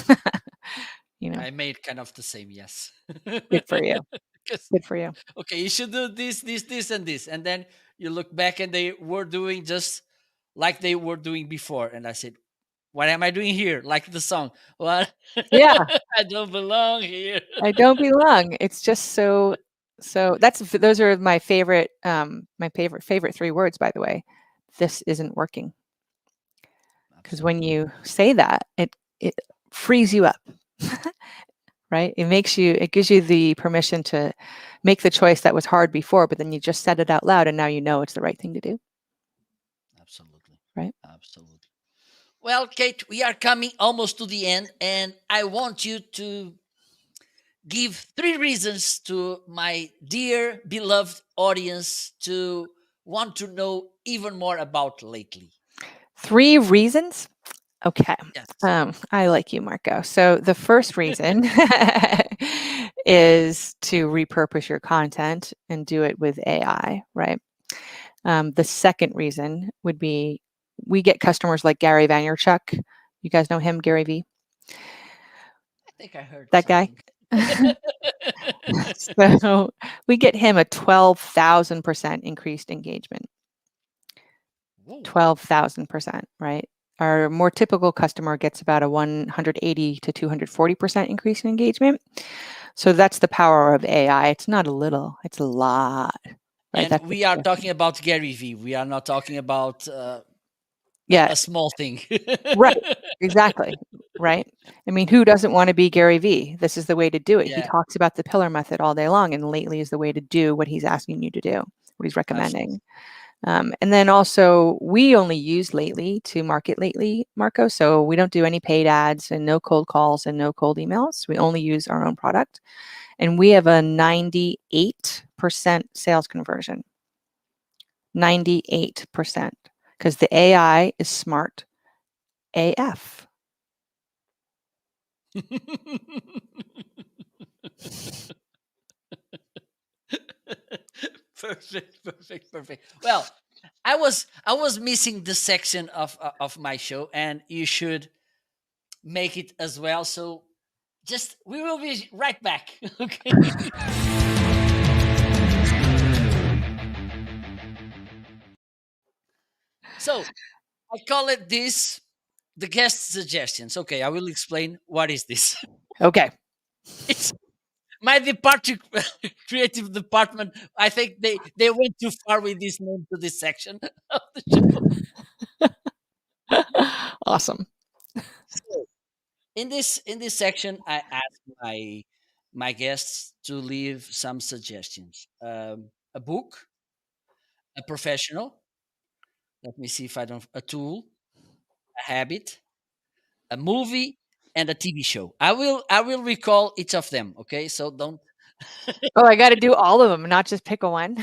A: I made kind of the same, yes.
B: Good for you.
A: 'Cause,
B: Good for you.
A: okay, you should do this, and this, and then you look back and they were doing just like they were doing before, and I said, "What am I doing here?" Like the song, "What?
B: Yeah,
A: I don't belong here."
B: I don't belong. It's just so those are my favorite three words, by the way. This isn't working. Because when
A: Absolutely,
B: you say that, it frees you up. Right? It gives you the permission to make the choice that was hard before, but then you just said it out loud and now you know it's the right thing to do,
A: absolutely,
B: right?
A: absolutely. Well, Kate, we are coming almost to the end, and I want you to give three reasons to my dear beloved audience to want to know even more about lately.
B: Three reasons. Okay.
A: Yes.
B: I like you, Marco. So the first reason is to repurpose your content and do it with AI, right? The second reason would be we get customers like Gary Vaynerchuk. You guys know him, Gary V?
A: I think I heard
B: That guy?
A: something.
B: So we get him a 12,000% increased engagement.
A: Whoa.
B: 12,000%, right? Our more typical customer gets about a 180 to 240% increase in engagement. So that's the power of AI. It's not a little, it's a lot, right?
A: And
B: That's
A: we are talking about Gary V. We are not talking about
B: yeah,
A: a small thing.
B: right. Exactly. Right. I mean, who doesn't want to be Gary V? This is the way to do it. He
A: Yeah,
B: talks about the pillar method all day long, and lately is the way to do what he's asking you to do, what he's
A: absolutely.
B: recommending. And then also, we only use Lately to market Lately, Marco. So we don't do any paid ads and no cold calls and no cold emails. We only use our own product. And we have a 98% sales conversion. 98%. Because the AI is smart AF.
A: Perfect, perfect, perfect. Well, I was missing the section of my show, and you should make it as well. So just we will be right back. Okay. So I call it this the guest suggestions. Okay, I will explain what is this.
B: Okay.
A: It's my departure creative department. I think they went too far with this name to this section of the show.
B: Awesome.
A: So in this section, I ask my guests to leave some suggestions. A book, a professional. Let me see if I don't. A tool, a habit, a movie, and a TV show. I will recall each of them. Okay, so don't.
B: Oh, I got to do all of them, not just pick a one.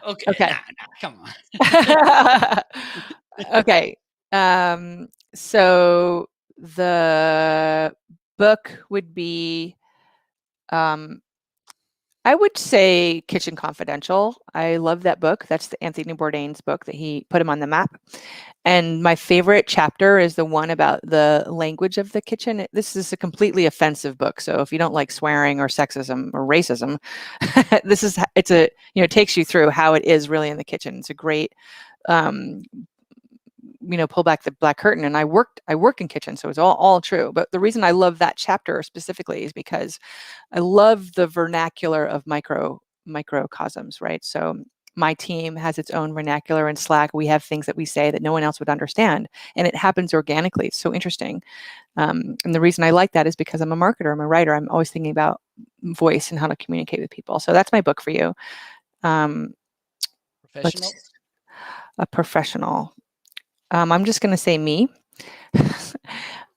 A: Okay,
B: Okay.
A: nah, come on.
B: Okay. So the book would be, um, I would say Kitchen Confidential. I love that book. That's the Anthony Bourdain's book that he put him on the map. And my favorite chapter is the one about the language of the kitchen. This is a completely offensive book. So if you don't like swearing or sexism or racism, it takes you through how it is really in the kitchen. It's a great, um, pull back the black curtain. And I work in kitchen, so it's all true. But the reason I love that chapter specifically is because I love the vernacular of microcosms, right? So my team has its own vernacular in Slack. We have things that we say that no one else would understand, and it happens organically. It's so interesting. And the reason I like that is because I'm a marketer, I'm a writer. I'm always thinking about voice and how to communicate with people. So that's my book for you. Um,
A: Professional.
B: let's A professional. I'm just going to say me.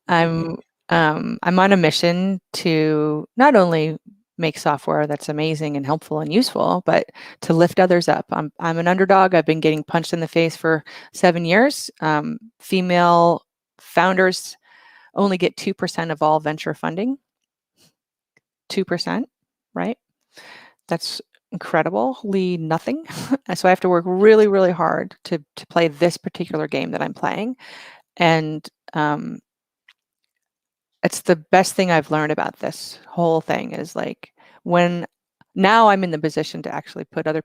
B: I'm I'm on a mission to not only make software that's amazing and helpful and useful, but to lift others up. I'm an underdog. I've been getting punched in the face for 7 years. Female founders only get 2% of all venture funding. 2%, right? That's incredibly nothing. So I have to work really, really hard to play this particular game that I'm playing. And it's the best thing I've learned about this whole thing is like when now I'm in the position to actually pull other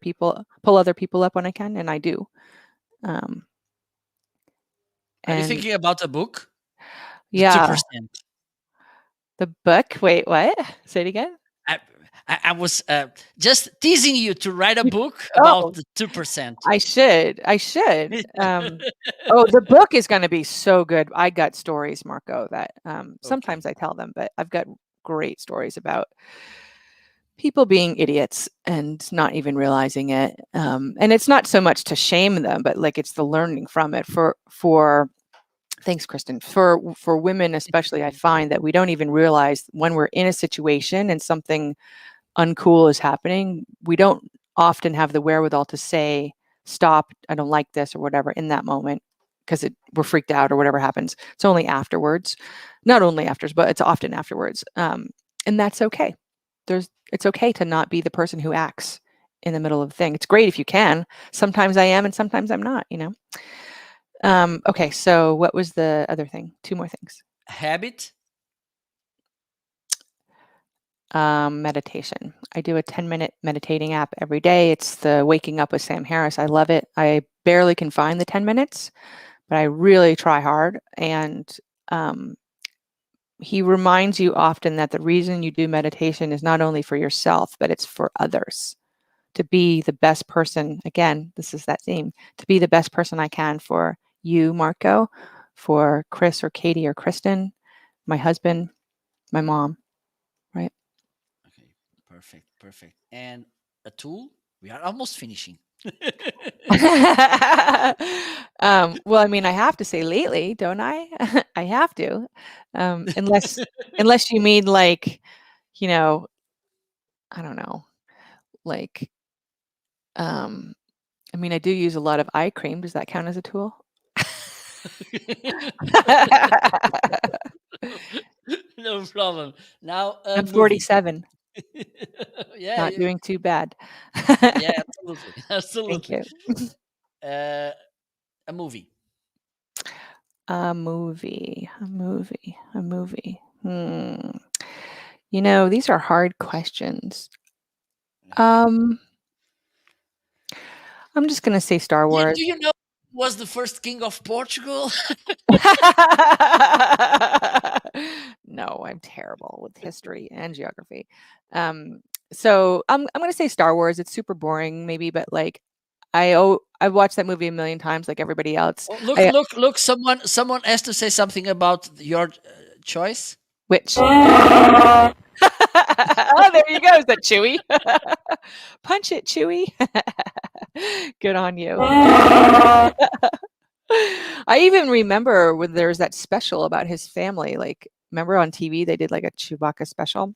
B: people up when I can, and I do. Um,
A: Are you
B: and
A: thinking about a book? The two
B: yeah,
A: percent.
B: the book. Wait, what? Say it again.
A: I, I was just teasing you to write a book about
B: Oh,
A: the 2%.
B: I should. I should. Oh, the book is going to be so good. I got stories, Marco, that
A: Okay.
B: sometimes I tell them, but I've got great stories about people being idiots and not even realizing it. And it's not so much to shame them, but like it's the learning from it. For Thanks, Kristen. For women especially, I find that we don't even realize when we're in a situation and something uncool is happening. We don't often have the wherewithal to say, "Stop! I don't like this" or whatever in that moment because we're freaked out or whatever happens. It's only afterwards, not only afterwards, but it's often afterwards, and that's okay. It's okay to not be the person who acts in the middle of the thing. It's great if you can. Sometimes I am, and sometimes I'm not. Okay, so what was the other thing? Two more things.
A: Habit.
B: Meditation. I do a 10-minute meditating app every day. It's the Waking Up with Sam Harris. I love it. I barely can find the 10 minutes, but I really try hard. And um, he reminds you often that the reason you do meditation is not only for yourself, but it's for others. To be the best person, again, this is that theme, to be the best person I can for you, Marco, for Chris or Katie or Kristen, my husband, my mom, right?
A: Okay. Perfect. Perfect. And a tool. We are almost finishing.
B: Well, I mean, I have to say lately, don't I? I have to, unless you mean like, you know, I don't know, like, um, I mean, I do use a lot of eye cream. Does that count as a tool?
A: No problem. Now a
B: I'm
A: movie.
B: 47,
A: Yeah,
B: not doing too bad.
A: yeah, absolutely,
B: Thank
A: absolutely.
B: you.
A: Uh, a movie.
B: A movie. These are hard questions.
A: Okay.
B: Um, I'm just gonna say Star
A: Yeah,
B: Wars.
A: do you know who was the first king of Portugal?
B: No, I'm terrible with history and geography. So I'm gonna say Star Wars. It's super boring, maybe, but like I've watched that movie a million times, like everybody else.
A: Oh, look,
B: I
A: look, look! Someone has to say something about your choice.
B: which oh, there you go. Is that Chewy? Punch it, Chewy. Good on you. I even remember when there was that special about his family. Like, remember on TV they did like a Chewbacca special.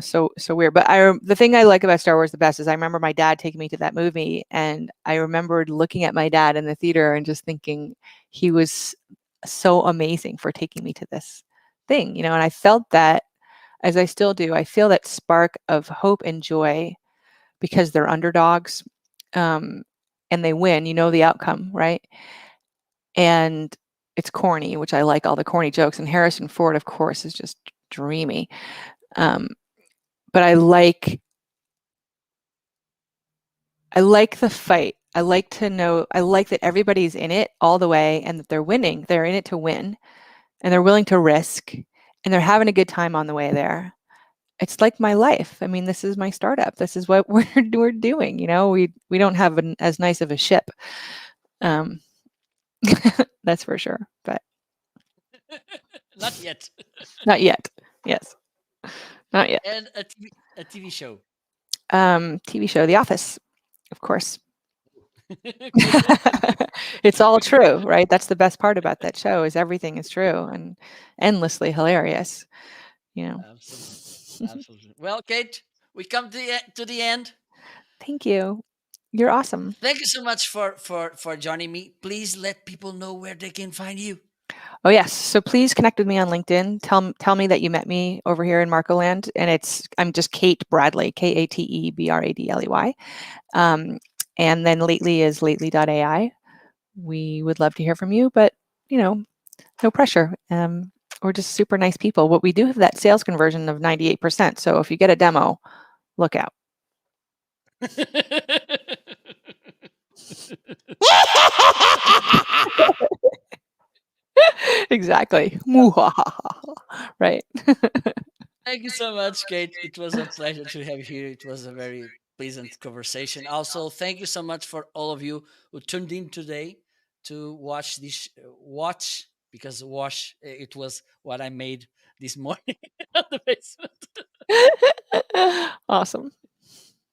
B: So weird. But the thing I like about Star Wars the best is I remember my dad taking me to that movie, and I remembered looking at my dad in the theater and just thinking he was so amazing for taking me to this thing, and I felt that as I still do. I feel that spark of hope and joy because they're underdogs, um, and they win. You know the outcome, right? And it's corny, which I like all the corny jokes. And Harrison Ford, of course, is just dreamy. Um, but I like the fight. I like to know. I like that everybody's in it all the way, and that they're winning. They're in it to win, and they're willing to risk, and they're having a good time on the way there. It's like my life. I mean, this is my startup. This is what we're doing. We don't have as nice of a ship. Um, that's for sure, but
A: Not yet.
B: not yet. Yes, not yet.
A: And a TV show.
B: TV show, The Office, of course.
A: Good.
B: It's all true, right? That's the best part about that show is everything is true and endlessly hilarious. You know.
A: Absolutely, absolutely. Well, Kate, we come to the end.
B: Thank you. You're awesome.
A: Thank you so much for joining me. Please let people know where they can find you.
B: Oh yes. So please connect with me on LinkedIn. Tell me that you met me over here in Marco Land, and I'm just Kate Bradley, KateBradley. And then lately is Lately.AI. We would love to hear from you, but you know, no pressure. We're just super nice people. What we do have that sales conversion of 98%. So if you get a demo, look out. Exactly. Right.
A: Thank you so much, Kate. It was a pleasure to have you here. It was a very pleasant conversation. Also, thank you so much for all of you who tuned in today to watch this. Watch because wash it was what I made this morning on the basement.
B: Awesome.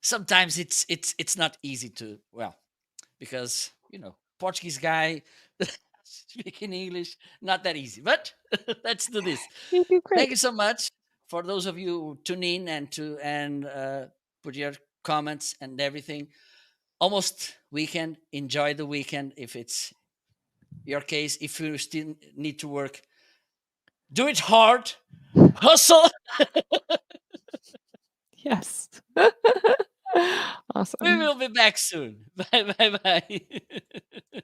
A: Sometimes it's not easy to because Portuguese guy speaking English not that easy, but let's do this.
B: You do
A: Thank
B: great.
A: you so much for those of you who tune in and put your comments and everything. Almost weekend. Enjoy the weekend if it's your case. If you still need to work, do it hard. Hustle.
B: Yes.
A: We
B: Awesome.
A: will be back soon. Bye bye bye.